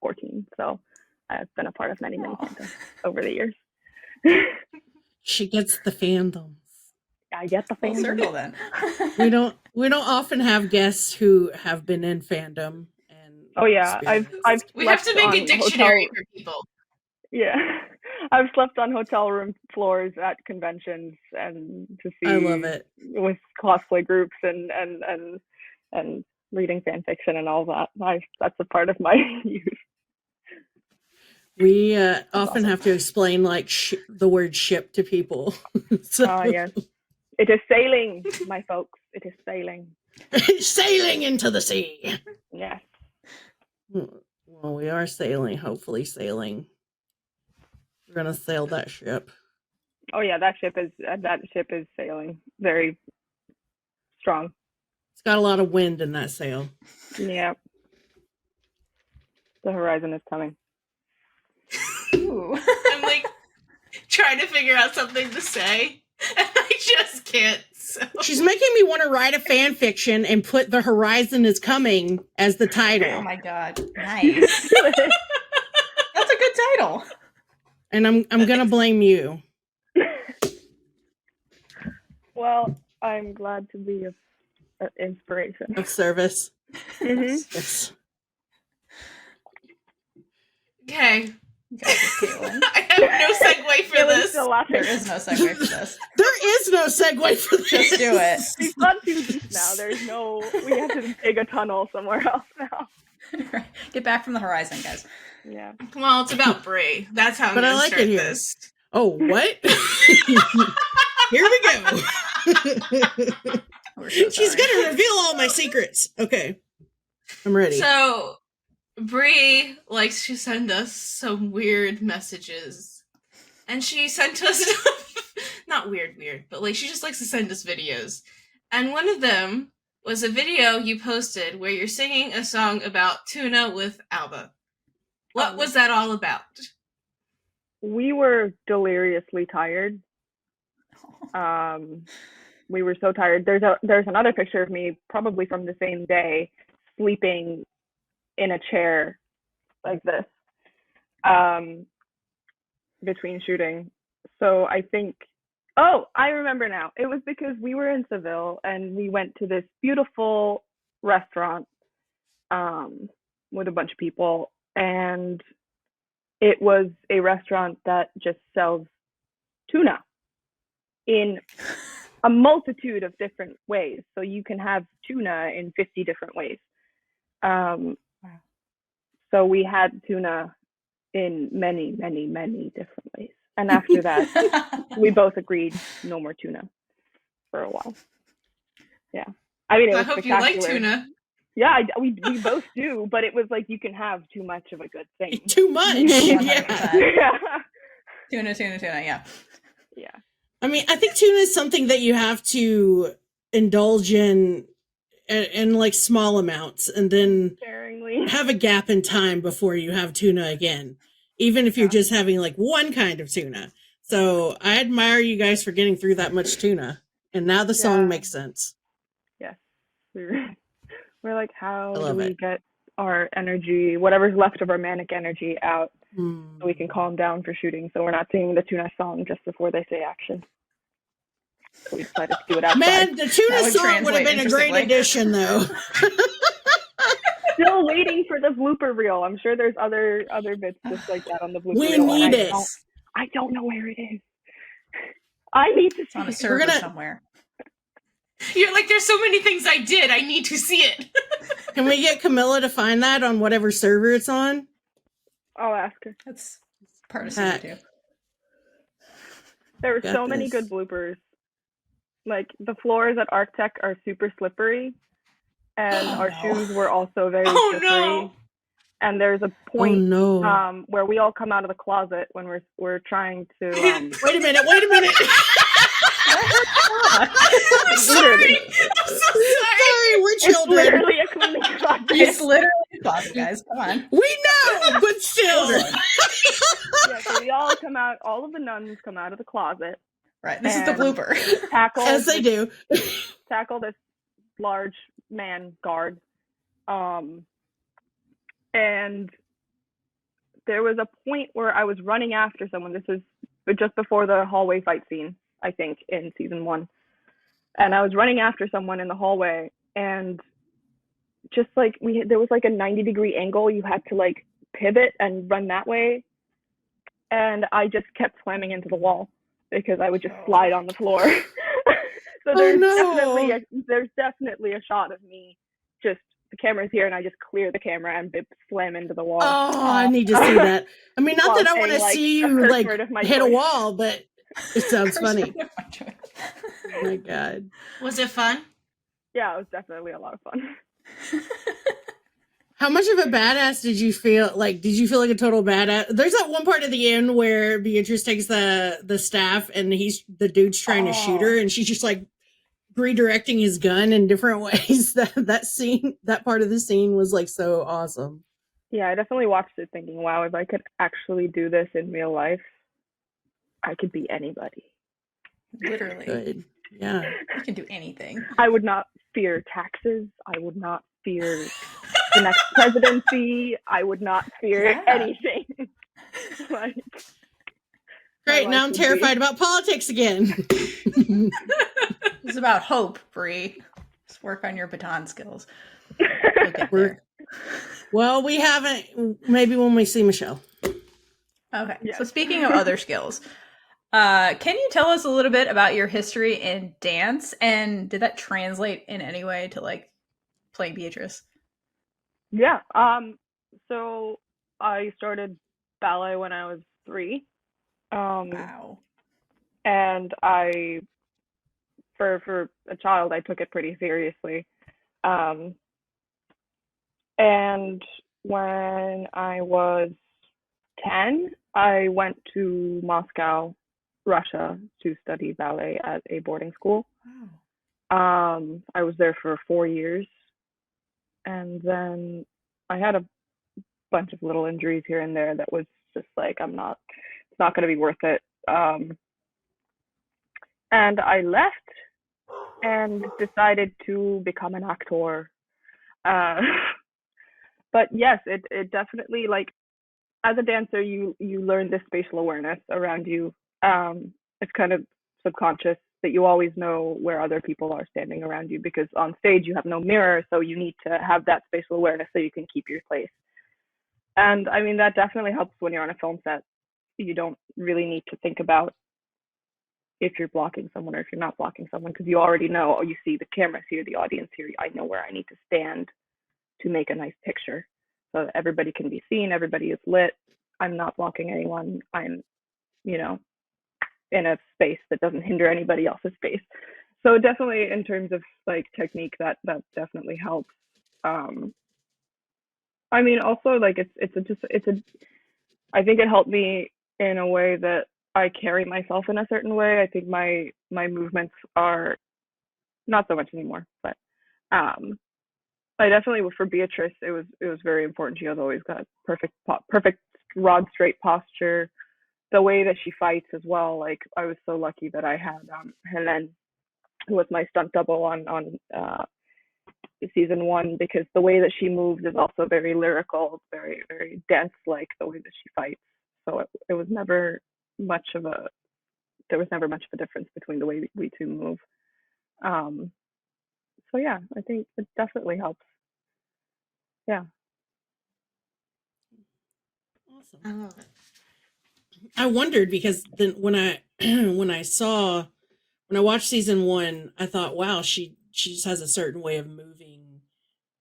14, so I've been a part of many fandoms over the years. She gets the fandoms. I get the fandom. Circle then. we don't often have guests who have been in fandom. And oh yeah, we have to make a dictionary for people. Yeah, I've slept on hotel room floors at conventions and to see. I love it with cosplay groups and reading fan fiction and all that. That's a part of my youth. We often awesome. Have to explain like the word ship to people. So. Yes. It is sailing, my folks. It is sailing. Sailing into the sea. Yes. Well, we are sailing, hopefully sailing. We're going to sail that ship. Oh yeah, that ship is sailing very strong. It's got a lot of wind in that sail. Yeah. The horizon is coming. Ooh. I'm like trying to figure out something to say, and I just can't. So. She's making me want to write a fan fiction and put "The Horizon is Coming" as the title. Oh my god, nice! That's a good title. And I'm gonna blame you. Well, I'm glad to be of inspiration, of service. Mm-hmm. Yes. Okay. Kaitlynn. I have no segue for this. There is no segue for this. There is no segue for this. Just do it. We've gone too deep now. We have to dig a tunnel somewhere else now. Get back from the horizon, guys. Yeah. Well, it's about Bree. That's how I'm going to start this. Oh, what? Here we go. She's going to reveal all my secrets. Okay. I'm ready. So, Bree likes to send us some weird messages. And she sent us, not weird, but like she just likes to send us videos. And one of them was a video you posted where you're singing a song about Tuna with Alba. What was that all about? We were deliriously tired. We were so tired. There's another picture of me, probably from the same day, sleeping in a chair like this, between shooting. So I think, I remember now. It was because we were in Seville and we went to this beautiful restaurant with a bunch of people, and it was a restaurant that just sells tuna in a multitude of different ways. So you can have tuna in 50 different ways. So we had tuna in many, many, many different ways. And after that, we both agreed no more tuna for a while. Yeah. I mean, it was spectacular. I hope you like tuna. Yeah, we both do, but it was like you can have too much of a good thing. Too much. Yeah. Tuna, yeah. Yeah. I mean, I think tuna is something that you have to indulge in like small amounts and then sparingly have a gap in time before you have tuna again, even if you're just having like one kind of tuna. So I admire you guys for getting through that much tuna. And now the song makes sense. Yes. We're like, how do we get our energy, whatever's left of our manic energy, out so we can calm down for shooting, so we're not singing the Tuna song just before they say action. So we decided to do it outside. Man, the Tuna song would have been a great addition, though. Still waiting for the blooper reel. I'm sure there's other bits just like that on the blooper We reel. need it. I don't know where it is. I need to see it on a server somewhere. You're like, there's so many things I did. I need to see it. Can we get Camilla to find that on whatever server it's on? I'll ask her. That's part of server 2. There were so many good bloopers. Like, the floors at ArcTech are super slippery, and our shoes were also very slippery. No. And there's a point where we all come out of the closet when we're trying to. Wait a minute! I'm sorry. I'm so sorry. We're children. It's literally a cleaning closet. It's literally a closet, guys. Come on. We know, but still. Yeah, so we all come out. All of the nuns come out of the closet. Right. This is the blooper. As they do. Tackle this large man guard. And there was a point where I was running after someone. This was just before the hallway fight scene, I think, in season 1. And I was running after someone in the hallway, and just like there was like a 90-degree angle. You had to like pivot and run that way. And I just kept slamming into the wall because I would just slide on the floor. So there's definitely a shot of me just, the camera's here and I just clear the camera and slam into the wall. Oh, I need to see that. I mean, not that I want to see you like hit a wall, but it sounds funny. Oh my God. Was it fun? Yeah, it was definitely a lot of fun. How much of a badass did you feel? Like, did you feel like a total badass? There's that one part at the end where Beatrice takes the staff and the dude's trying to shoot her, and she's just like redirecting his gun in different ways. That part of the scene was like so awesome. Yeah, I definitely watched it thinking, wow, if I could actually do this in real life, I could be anybody. Literally. Good. Yeah. You can do anything. I would not fear taxes. I would not fear the next presidency. I would not fear anything. Like, great, now I'm terrified about politics again. It's about hope, Bree. Just work on your baton skills. Well, we haven't. Maybe when we see Michelle. Okay. Yeah. So speaking of other skills, can you tell us a little bit about your history in dance, and did that translate in any way to like playing Beatrice? Yeah. So I started ballet when I was 3. Wow. And for a child, I took it pretty seriously. And when I was 10, I went to Moscow, Russia, to study ballet at a boarding school. Wow. I was there for 4 years. And then I had a bunch of little injuries here and there that was just like, it's not going to be worth it. And I left and decided to become an actor. But yes, it definitely, like, as a dancer, you learn this spatial awareness around you. It's kind of subconscious that you always know where other people are standing around you, because on stage you have no mirror, so you need to have that spatial awareness so you can keep your place. And I mean, that definitely helps when you're on a film set. You don't really need to think about if you're blocking someone or if you're not blocking someone, because you already know, you see the cameras here, the audience here, I know where I need to stand to make a nice picture so that everybody can be seen, everybody is lit, I'm not blocking anyone, I'm, in a space that doesn't hinder anybody else's space. So definitely in terms of like technique, that definitely helps. I mean, also like I think it helped me in a way that I carry myself in a certain way. I think my movements are not so much anymore, but I definitely, for Beatrice, it was very important. She has always got perfect rod straight posture. The way that she fights as well. Like, I was so lucky that I had Kaitlynn, who was my stunt double on season 1, because the way that she moves is also very lyrical, very, very dance-like, the way that she fights. So it was never much of a difference between the way we two move. So yeah, I think it definitely helps. Yeah. Awesome. I love it. I wondered, because then when I watched season 1, I thought, wow, she just has a certain way of moving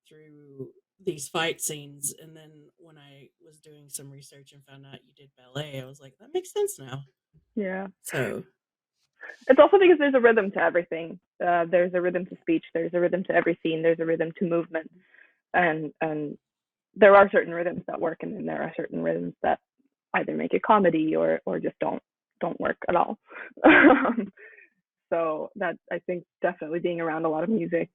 through these fight scenes. And then when I was doing some research and found out you did ballet, I was like, that makes sense now. Yeah. So It's also because there's a rhythm to everything. There's a rhythm to speech. There's a rhythm to every scene. There's a rhythm to movement, and there are certain rhythms that work, and then there are certain rhythms that either make it comedy or just don't work at all. So that, I think, definitely being around a lot of music.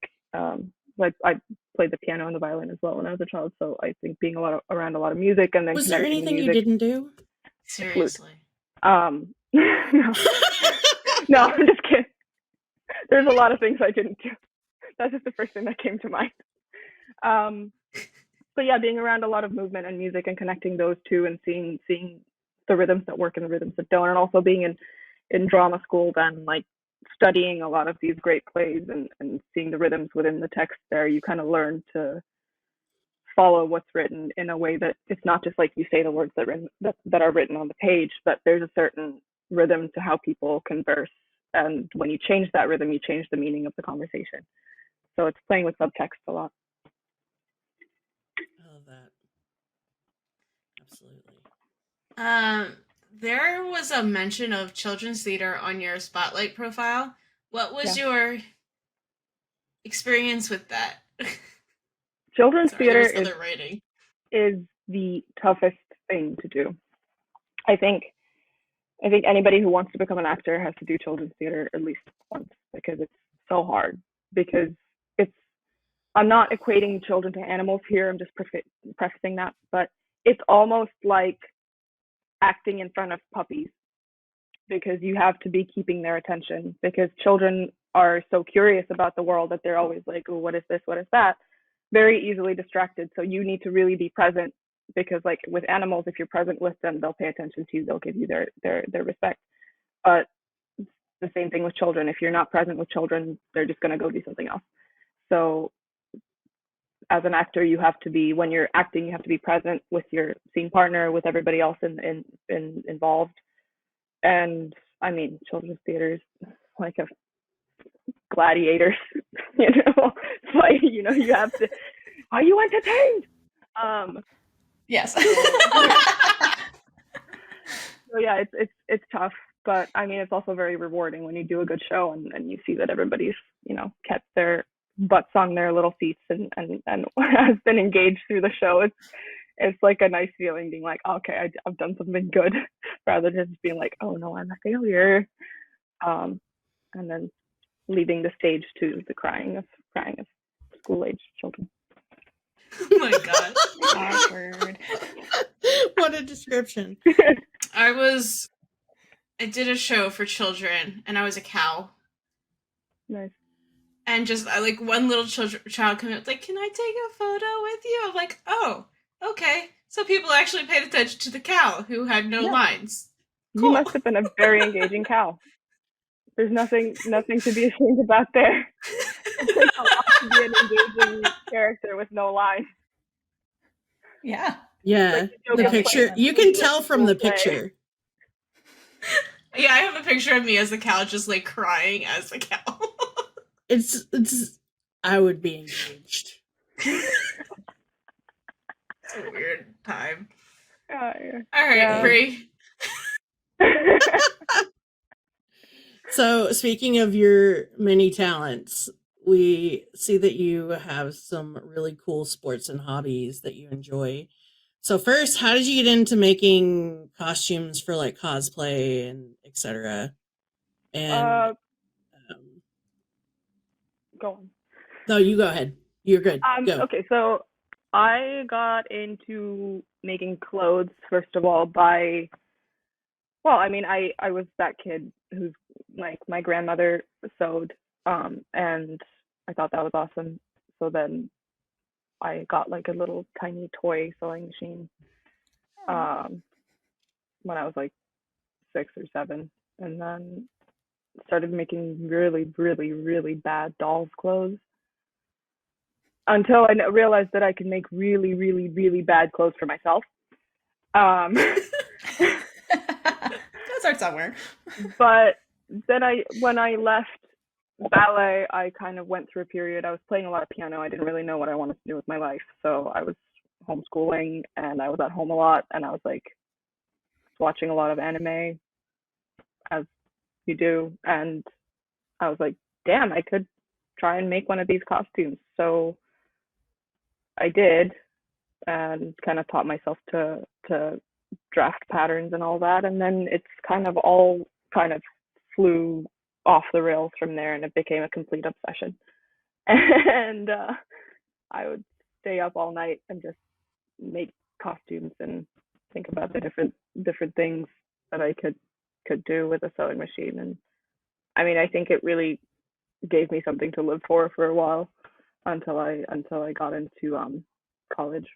Like I played the piano and the violin as well when I was a child, so I think being around a lot of music and then was there anything you didn't do? Seriously. No. No, I'm just kidding. There's a lot of things I didn't do. That's just the first thing that came to mind. But yeah, being around a lot of movement and music and connecting those two and seeing the rhythms that work and the rhythms that don't, and also being in drama school, then like studying a lot of these great plays and seeing the rhythms within the text there, you kind of learn to follow what's written in a way that it's not just like you say the words that are written on the page, but there's a certain rhythm to how people converse. And when you change that rhythm, you change the meaning of the conversation. So it's playing with subtext a lot. I love that. Absolutely. There was a mention of children's theater on your Spotlight profile. What was your experience with that? Children's theater is the toughest thing to do. I think anybody who wants to become an actor has to do children's theater at least once, because it's so hard. Because I'm not equating children to animals here, I'm just prefacing that, but it's almost like acting in front of puppies, because you have to be keeping their attention, because children are so curious about the world that they're always like, oh, what is this, what is that? Very easily distracted. So you need to really be present, because like with animals, if you're present with them, they'll pay attention to you, they'll give you their respect. But the same thing with children. If you're not present with children, they're just going to go do something else. So as an actor, you have to be, when you're acting, you have to be present with your scene partner, with everybody else involved. And I mean, children's theaters like a gladiators, you know, it's like, you know, you have to, are you entertained? Yes. So yeah, it's tough, but I mean, it's also very rewarding when you do a good show and you see that everybody's, you know, kept their butts on their little seats and has been engaged through the show. It's like a nice feeling being like, okay, I've done something good, rather than just being like, oh no, I'm a failure. And then leaving the stage to the crying of school-age children. Oh my god. Awkward. What a description. I did a show for children, and I was a cow. Nice. And just like one little child came up, like, can I take a photo with you? I'm like, oh, okay. So people actually paid attention to the cow who had no lines. Cool. You must have been a very engaging cow. There's nothing to be ashamed about there. It takes a lot to be an engaging character with no lines. Yeah. Yeah. Like the picture, you can tell from the picture. Yeah, I have a picture of me as the cow, just like crying as the cow. It's I would be engaged. It's a weird time. Yeah. All right, Bree. So, speaking of your many talents, we see that you have some really cool sports and hobbies that you enjoy. So, first, how did you get into making costumes for like cosplay and etc.? And go on. No, you go ahead. You're good. Go. Okay, so I got into making clothes first of all by, well, I mean, I was that kid who's like, my grandmother sewed, and I thought that was awesome. So then I got like a little tiny toy sewing machine when I was like 6 or 7, and then started making really, really, really bad dolls clothes until I realized that I could make really, really, really bad clothes for myself. That starts somewhere. But then when I left ballet, I kind of went through a period. I was playing a lot of piano. I didn't really know what I wanted to do with my life. So I was homeschooling and I was at home a lot, and I was like watching a lot of anime, as you do. And I was like, damn, I could try and make one of these costumes. So I did, and kind of taught myself to draft patterns and all that. And then it's kind of all kind of flew off the rails from there, and it became a complete obsession. And I would stay up all night and just make costumes and think about the different things that I could do with a sewing machine. And I mean, I think it really gave me something to live for a while until I got into college.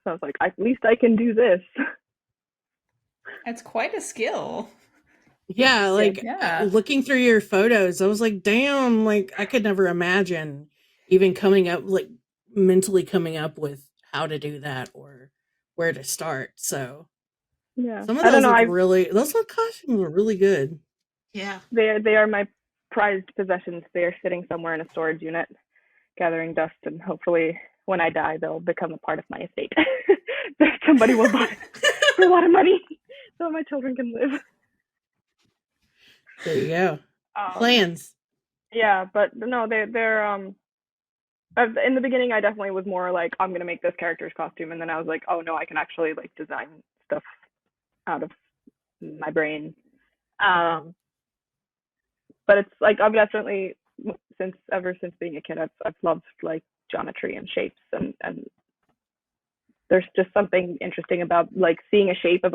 So I was like, at least I can do this. That's quite a skill. Yeah, like looking through your photos, I was like, damn, like I could never imagine even coming up, like mentally coming up with how to do that or where to start. So yeah, some of those those costumes were really good. Yeah, they are my prized possessions. They are sitting somewhere in a storage unit, gathering dust, and hopefully when I die, they'll become a part of my estate. Somebody will buy it for a lot of money, so my children can live. There you go. Plans. Yeah, but no, they're in the beginning I definitely was more like, I'm gonna make this character's costume, and then I was like, oh no, I can actually like design stuff out of my brain. But it's like I've definitely ever since being a kid, I've loved like geometry and shapes, and there's just something interesting about like seeing a shape of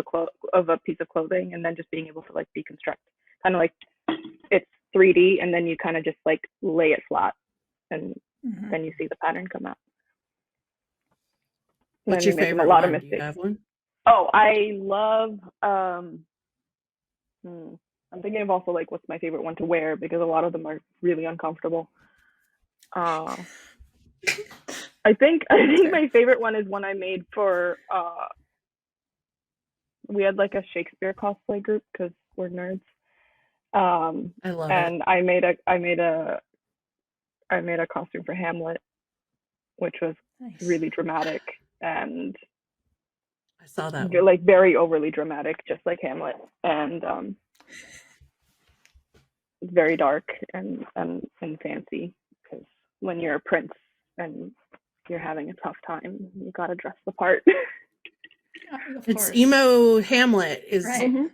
a piece of clothing and then just being able to like deconstruct, kind of like it's 3D, and then you kind of just like lay it flat, and then you see the pattern come out. What's your favorite one? Do you have one? Oh, I love I'm thinking of also like what's my favorite one to wear, because a lot of them are really uncomfortable. I think my favorite one is one I made for we had like a Shakespeare cosplay group because we're nerds. I love and it. I made a costume for Hamlet, which was really dramatic, and I saw that one. Like very overly dramatic, just like Hamlet, and very dark and fancy, because when you're a prince and you're having a tough time, you gotta dress the part. It's emo Hamlet is right.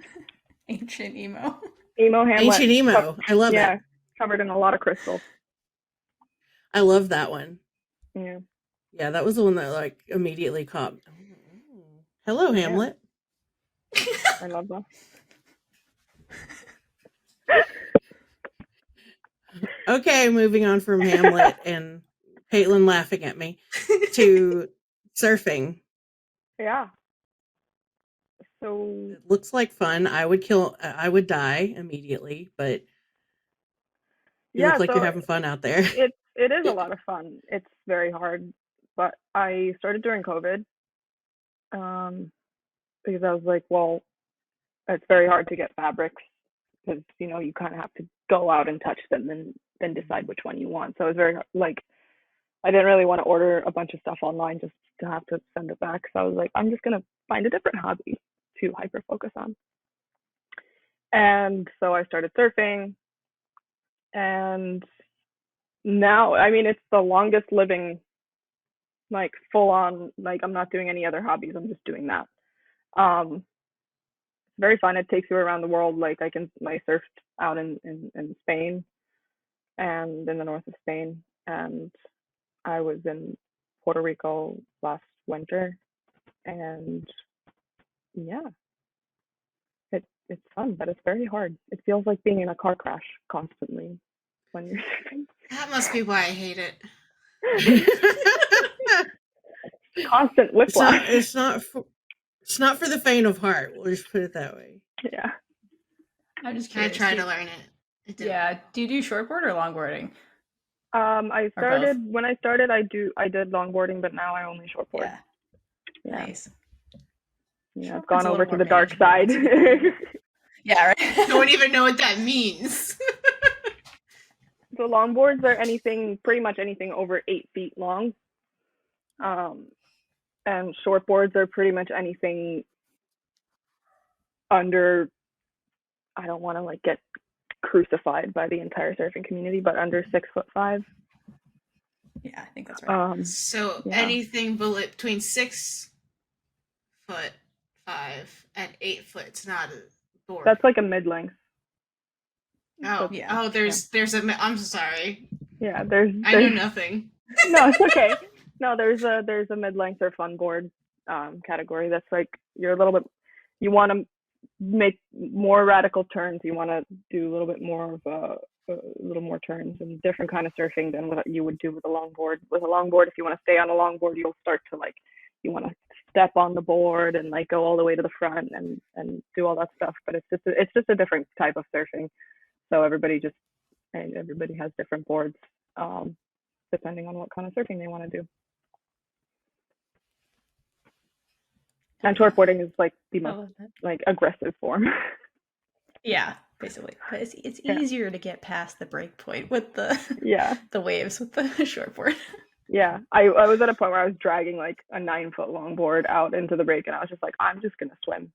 Ancient emo. Emo Hamlet. Ancient emo. I love it. Yeah, covered in a lot of crystals. I love that one. Yeah. Yeah, that was the one that like immediately caught. Hello, Hamlet. I love that. Okay, moving on from Hamlet and Kaitlynn laughing at me to surfing. Yeah. So it looks like fun. I would die immediately, but you look like you're having fun out there. It is a lot of fun. It's very hard, but I started during COVID, because I was like, well, it's very hard to get fabrics, because you kind of have to go out and touch them and then decide which one you want. So it was very like, I didn't really want to order a bunch of stuff online just to have to send it back. So I was like, I'm just gonna find a different hobby to hyper focus on. And so I started surfing, and now, I mean, it's the longest living, like full on, like I'm not doing any other hobbies, I'm just doing that. It's very fun. It takes you around the world. Like I surfed out in Spain and in the north of Spain, and I was in Puerto Rico last winter, and yeah, it's fun, but it's very hard. It feels like being in a car crash constantly when you're surfing. That must be why I hate it. Constant whiplash. It's not for the faint of heart. We'll just put it that way. Yeah. I'm just curious. I tried to learn it. Yeah. Do you do shortboard or longboarding? I did longboarding, but now I only shortboard. Yeah. Nice. Yeah, I've gone over to the dark side. Yeah, right. I don't even know what that means. So longboards are pretty much anything over 8 feet long. And shortboards are pretty much anything under I don't want to like get crucified by the entire surfing community, but under 6'5". Yeah, I think that's right. Anything between 6'5" and 8 foot, it's not a board. That's like a mid-length. Oh, yeah. Oh, there's I'm sorry. Yeah, I know nothing. No, it's okay. No, there's a mid-length or fun board category. That's like you're a little bit. You want to make more radical turns. You want to do a little bit more of a little more turns and different kind of surfing than what you would do with a longboard. With a longboard, if you want to stay on a longboard, you'll start to like you want to step on the board and like go all the way to the front and do all that stuff. But it's just a different type of surfing. So everybody has different boards depending on what kind of surfing they want to do. And shortboarding is like the most like aggressive form. Yeah, basically. But it's easier to get past the break point with the the waves with the shortboard. Yeah, I was at a point where I was dragging like a 9-foot longboard out into the break, and I was just like, I'm just gonna swim.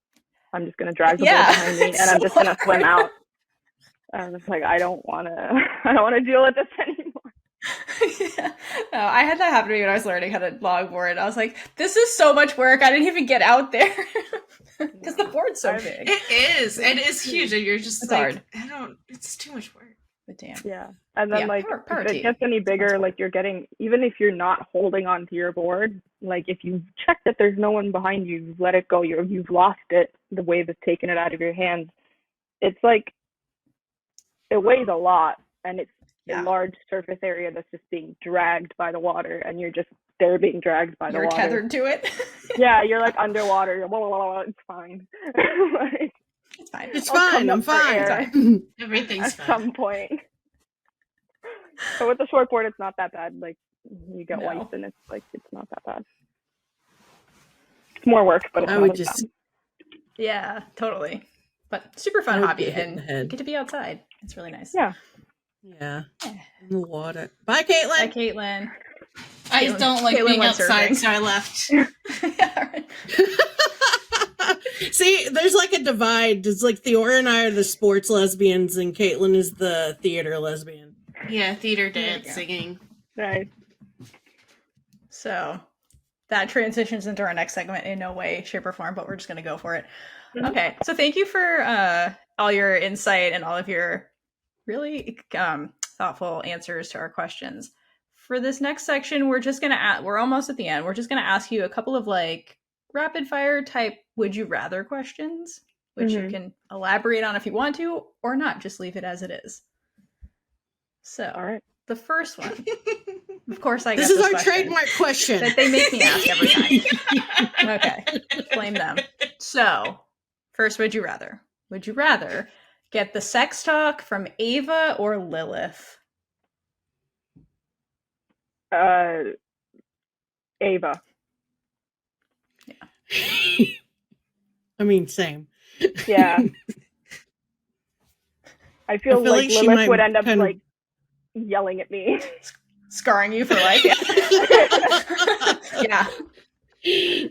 I'm just gonna drag the board behind me, and I'm just gonna swim out. And it's like I don't want to deal with this anymore. Yeah. No, I had that happen to me when I was learning how to longboard. I was like, this is so much work. I didn't even get out there because the board's so big. It is. It is huge, and you're just it's like, hard. It's too much work. But damn. Yeah, and then like power if it gets any bigger, like you're getting, even if you're not holding onto your board, like if you check that there's no one behind you, you've let it go, you've lost it, the wave has taken it out of your hands. It's like it weighs a lot, and it's a large surface area that's just being dragged by the water, and they're being dragged by the water. You're tethered to it. Yeah, you're like underwater. You're blah, blah, blah, blah, it's fine. Like, it's fine. It's fine. I'm fine. Everything's fine. At some point. But with the shortboard, it's not that bad. Like you get wipes, and it's not that bad. It's more work, but it's not as bad. Yeah, totally. But super fun hobby, and you get to be outside. It's really nice. Yeah. Yeah. In the water. Bye, Kaitlynn. Bye, Kaitlynn. I don't like being outside, so I left. See, there's like a divide. It's like Theora and I are the sports lesbians, and Kaitlynn is the theater lesbian. Yeah, theater, dance, singing. Nice. So that transitions into our next segment in no way, shape, or form, but we're just going to go for it. Mm-hmm. Okay, so thank you for all your insight and all of your really thoughtful answers to our questions. For this next section, we're almost at the end. We're just going to ask you a couple of like rapid fire type would you rather questions, which you can elaborate on if you want to or not. Just leave it as it is. So, all right. The first one, of course, this is our trademark question that they make me ask every time. Okay, blame them. So, first, would you rather? Would you rather get the sex talk from Ava or Lilith? Ava. Yeah. I mean, same. Yeah. I feel like Lilith would end up like yelling at me. Scarring you for life. Yeah. You're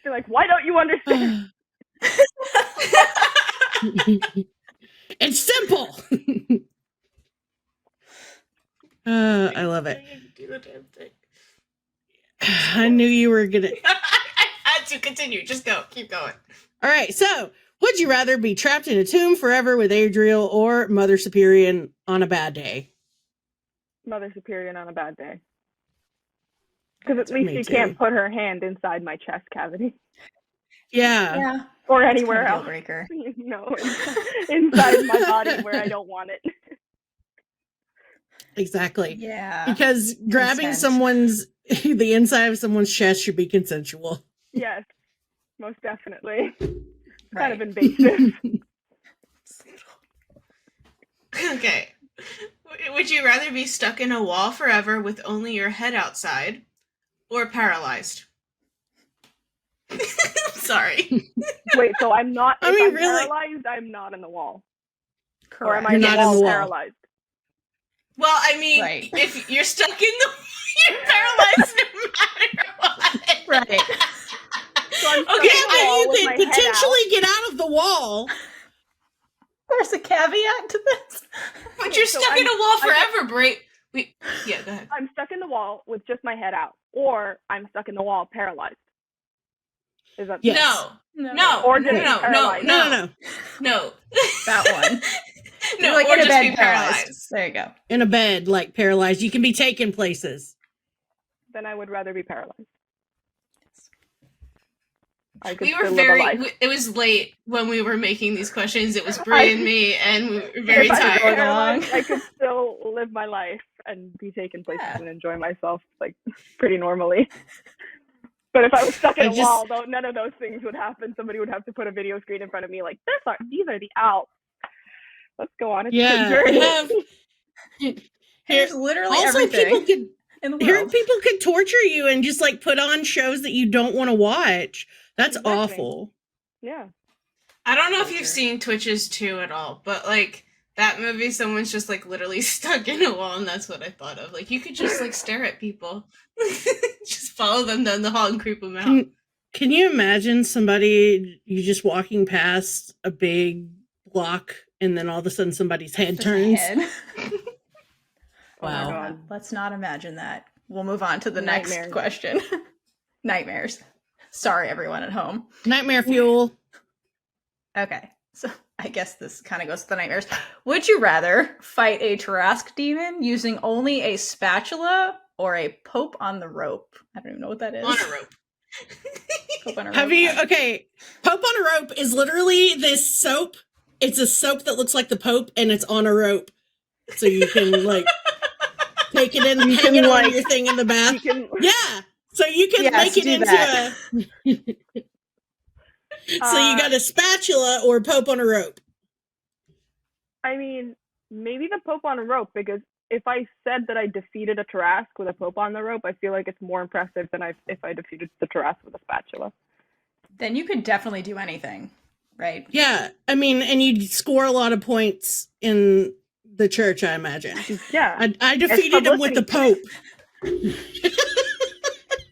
like, why don't you understand? It's simple. I love it. Do the damn thing. I knew you were gonna. I had to continue. Just go. Keep going. All right. So, would you rather be trapped in a tomb forever with Adriel or Mother Superior on a bad day? Mother Superior on a bad day. Because at least she can't put her hand inside my chest cavity. Yeah. Or anywhere else. Deal breaker. No, inside my body where I don't want it. Exactly. Yeah. Because grabbing the inside of someone's chest should be consensual. Yes, most definitely. Kind of invasive. Okay. Would you rather be stuck in a wall forever with only your head outside or paralyzed? Sorry. Wait, so I'm not paralyzed, I'm not in the wall. Correct. Or am I not in the wall paralyzed? Well, I mean, if you're stuck in the you're paralyzed no matter what. Right. So you could potentially get out of the wall. There's a caveat to this. But you're stuck in a wall forever, Bree. Yeah, go ahead. I'm stuck in the wall with just my head out, or I'm stuck in the wall paralyzed. Is that yes. No. Or No. That one. No, like or in a just bed be paralyzed. There you go. In a bed, like paralyzed. You can be taken places. Then I would rather be paralyzed. We were it was late when we were making these questions. It was Bree and me, and we were very tired. I could still live my life and be taken places and enjoy myself like pretty normally. But if I was stuck in a wall, though, none of those things would happen. Somebody would have to put a video screen in front of me like, these are the Alps. Let's go on a journey. There's literally everything in the world. People could torture you and just like put on shows that you don't want to watch. That's awful. Yeah. I don't know if you've seen Twitches 2 at all, but like that movie, someone's just like literally stuck in a wall, and that's what I thought of. Like you could just like stare at people, just follow them down the hall and creep them out. Can you imagine somebody you just walking past a big block, and then all of a sudden somebody's head turns? Wow. Let's not imagine that. We'll move on to the next question. Nightmares. Sorry, everyone at home. Nightmare fuel. Okay, so I guess this kind of goes to the nightmares. Would you rather fight a Tarrasque demon using only a spatula or a Pope on the rope? I don't even know what that is. On a rope. Pope on a rope. Pope on a rope is literally this soap. It's a soap that looks like the Pope, and it's on a rope. So you can, like, take it in, hang it on your thing in the bath. Yeah. So you can make it into that. So you got a spatula or Pope on a rope. I mean, maybe the Pope on a rope, because if I said that I defeated a Tarrasque with a Pope on the rope, I feel like it's more impressive than if I defeated the Tarrasque with a spatula. Then you could definitely do anything, right? Yeah. I mean, and you'd score a lot of points in the church, I imagine. Yeah. I defeated him with the Pope.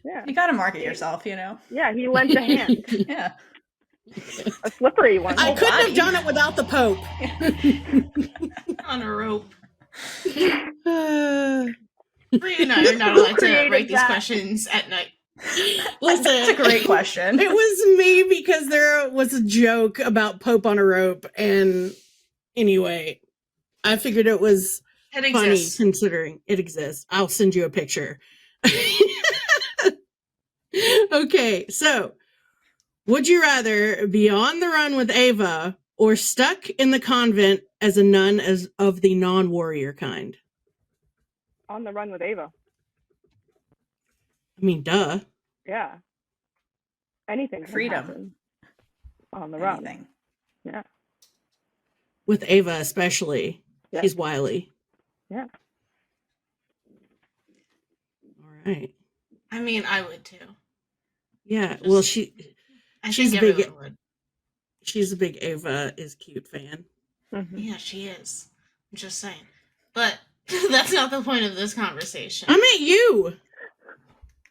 Yeah. You gotta market yourself, you know? Yeah, he lent a hand. Yeah. A slippery one. I couldn't have done it without the Pope. On a rope. Bree and I are not allowed to write these questions at night. Listen, that's a great question. It was me because there was a joke about Pope on a rope, and anyway, I figured it was funny considering it exists. I'll send you a picture. Okay, so would you rather be on the run with Ava or stuck in the convent as a nun of the non-warrior kind? On the run with Ava. I mean, duh. Yeah. Anything. Freedom. On the run. Anything. Yeah. With Ava especially. Yeah. She's wily. Yeah. All right. I mean, I would too. Yeah. Well, she's a big. Would. She's a big Ava is cute fan. Mm-hmm. Yeah, she is. I'm just saying. But that's not the point of this conversation. I meant you.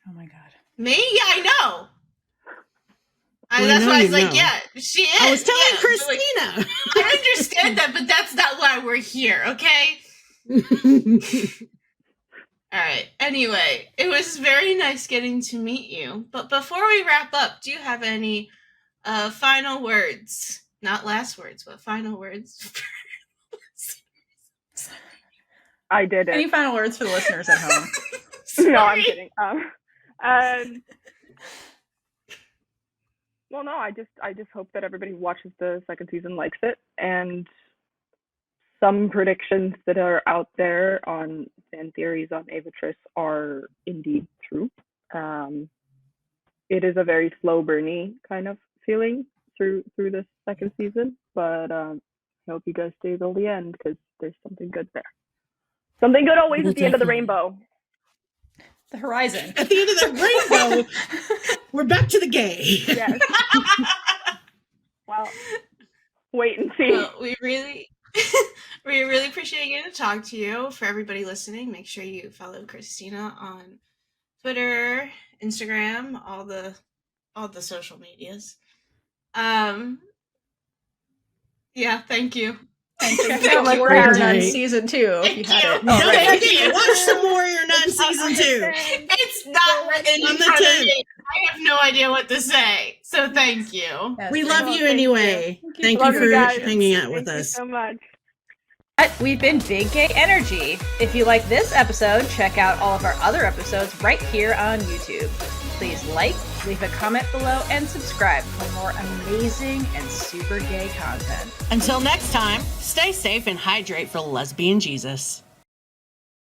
Oh my god. Me? Yeah, I know. That's why I was like, yeah, she is. I was telling Kristina. Like, I understand that, but that's not why we're here, okay? All right. Anyway, it was very nice getting to meet you. But before we wrap up, do you have any final words? Not last words, but final words. I did it. Any final words for the listeners at home? No, I'm kidding. Well, no, I just hope that everybody who watches the second season likes it, and some predictions that are out there on fan theories on Avatrice are indeed true. It is a very slow burny kind of feeling through this second season, but I hope you guys stay till the end because there's something good there. Something good always at the end of the rainbow. The horizon. At the end of the rainbow, we're back to the gay. Yes. Well, wait and see. Well, we really appreciate getting to talk to you. For everybody listening, make sure you follow Kristina on Twitter, Instagram, all the social medias. Yeah, thank you. And check out WarriorNun season 2 if you had it already. Watch some WarriorNun season 2. It's not written in front of me. I have no idea what to say. So thank you. We love you anyway. Thank you for hanging out with us. Thank you so much. We've been Big Gay Energy. If you like this episode, check out all of our other episodes right here on YouTube. Please like, leave a comment below, and subscribe for more amazing and super gay content. Until next time, stay safe and hydrate for lesbian Jesus.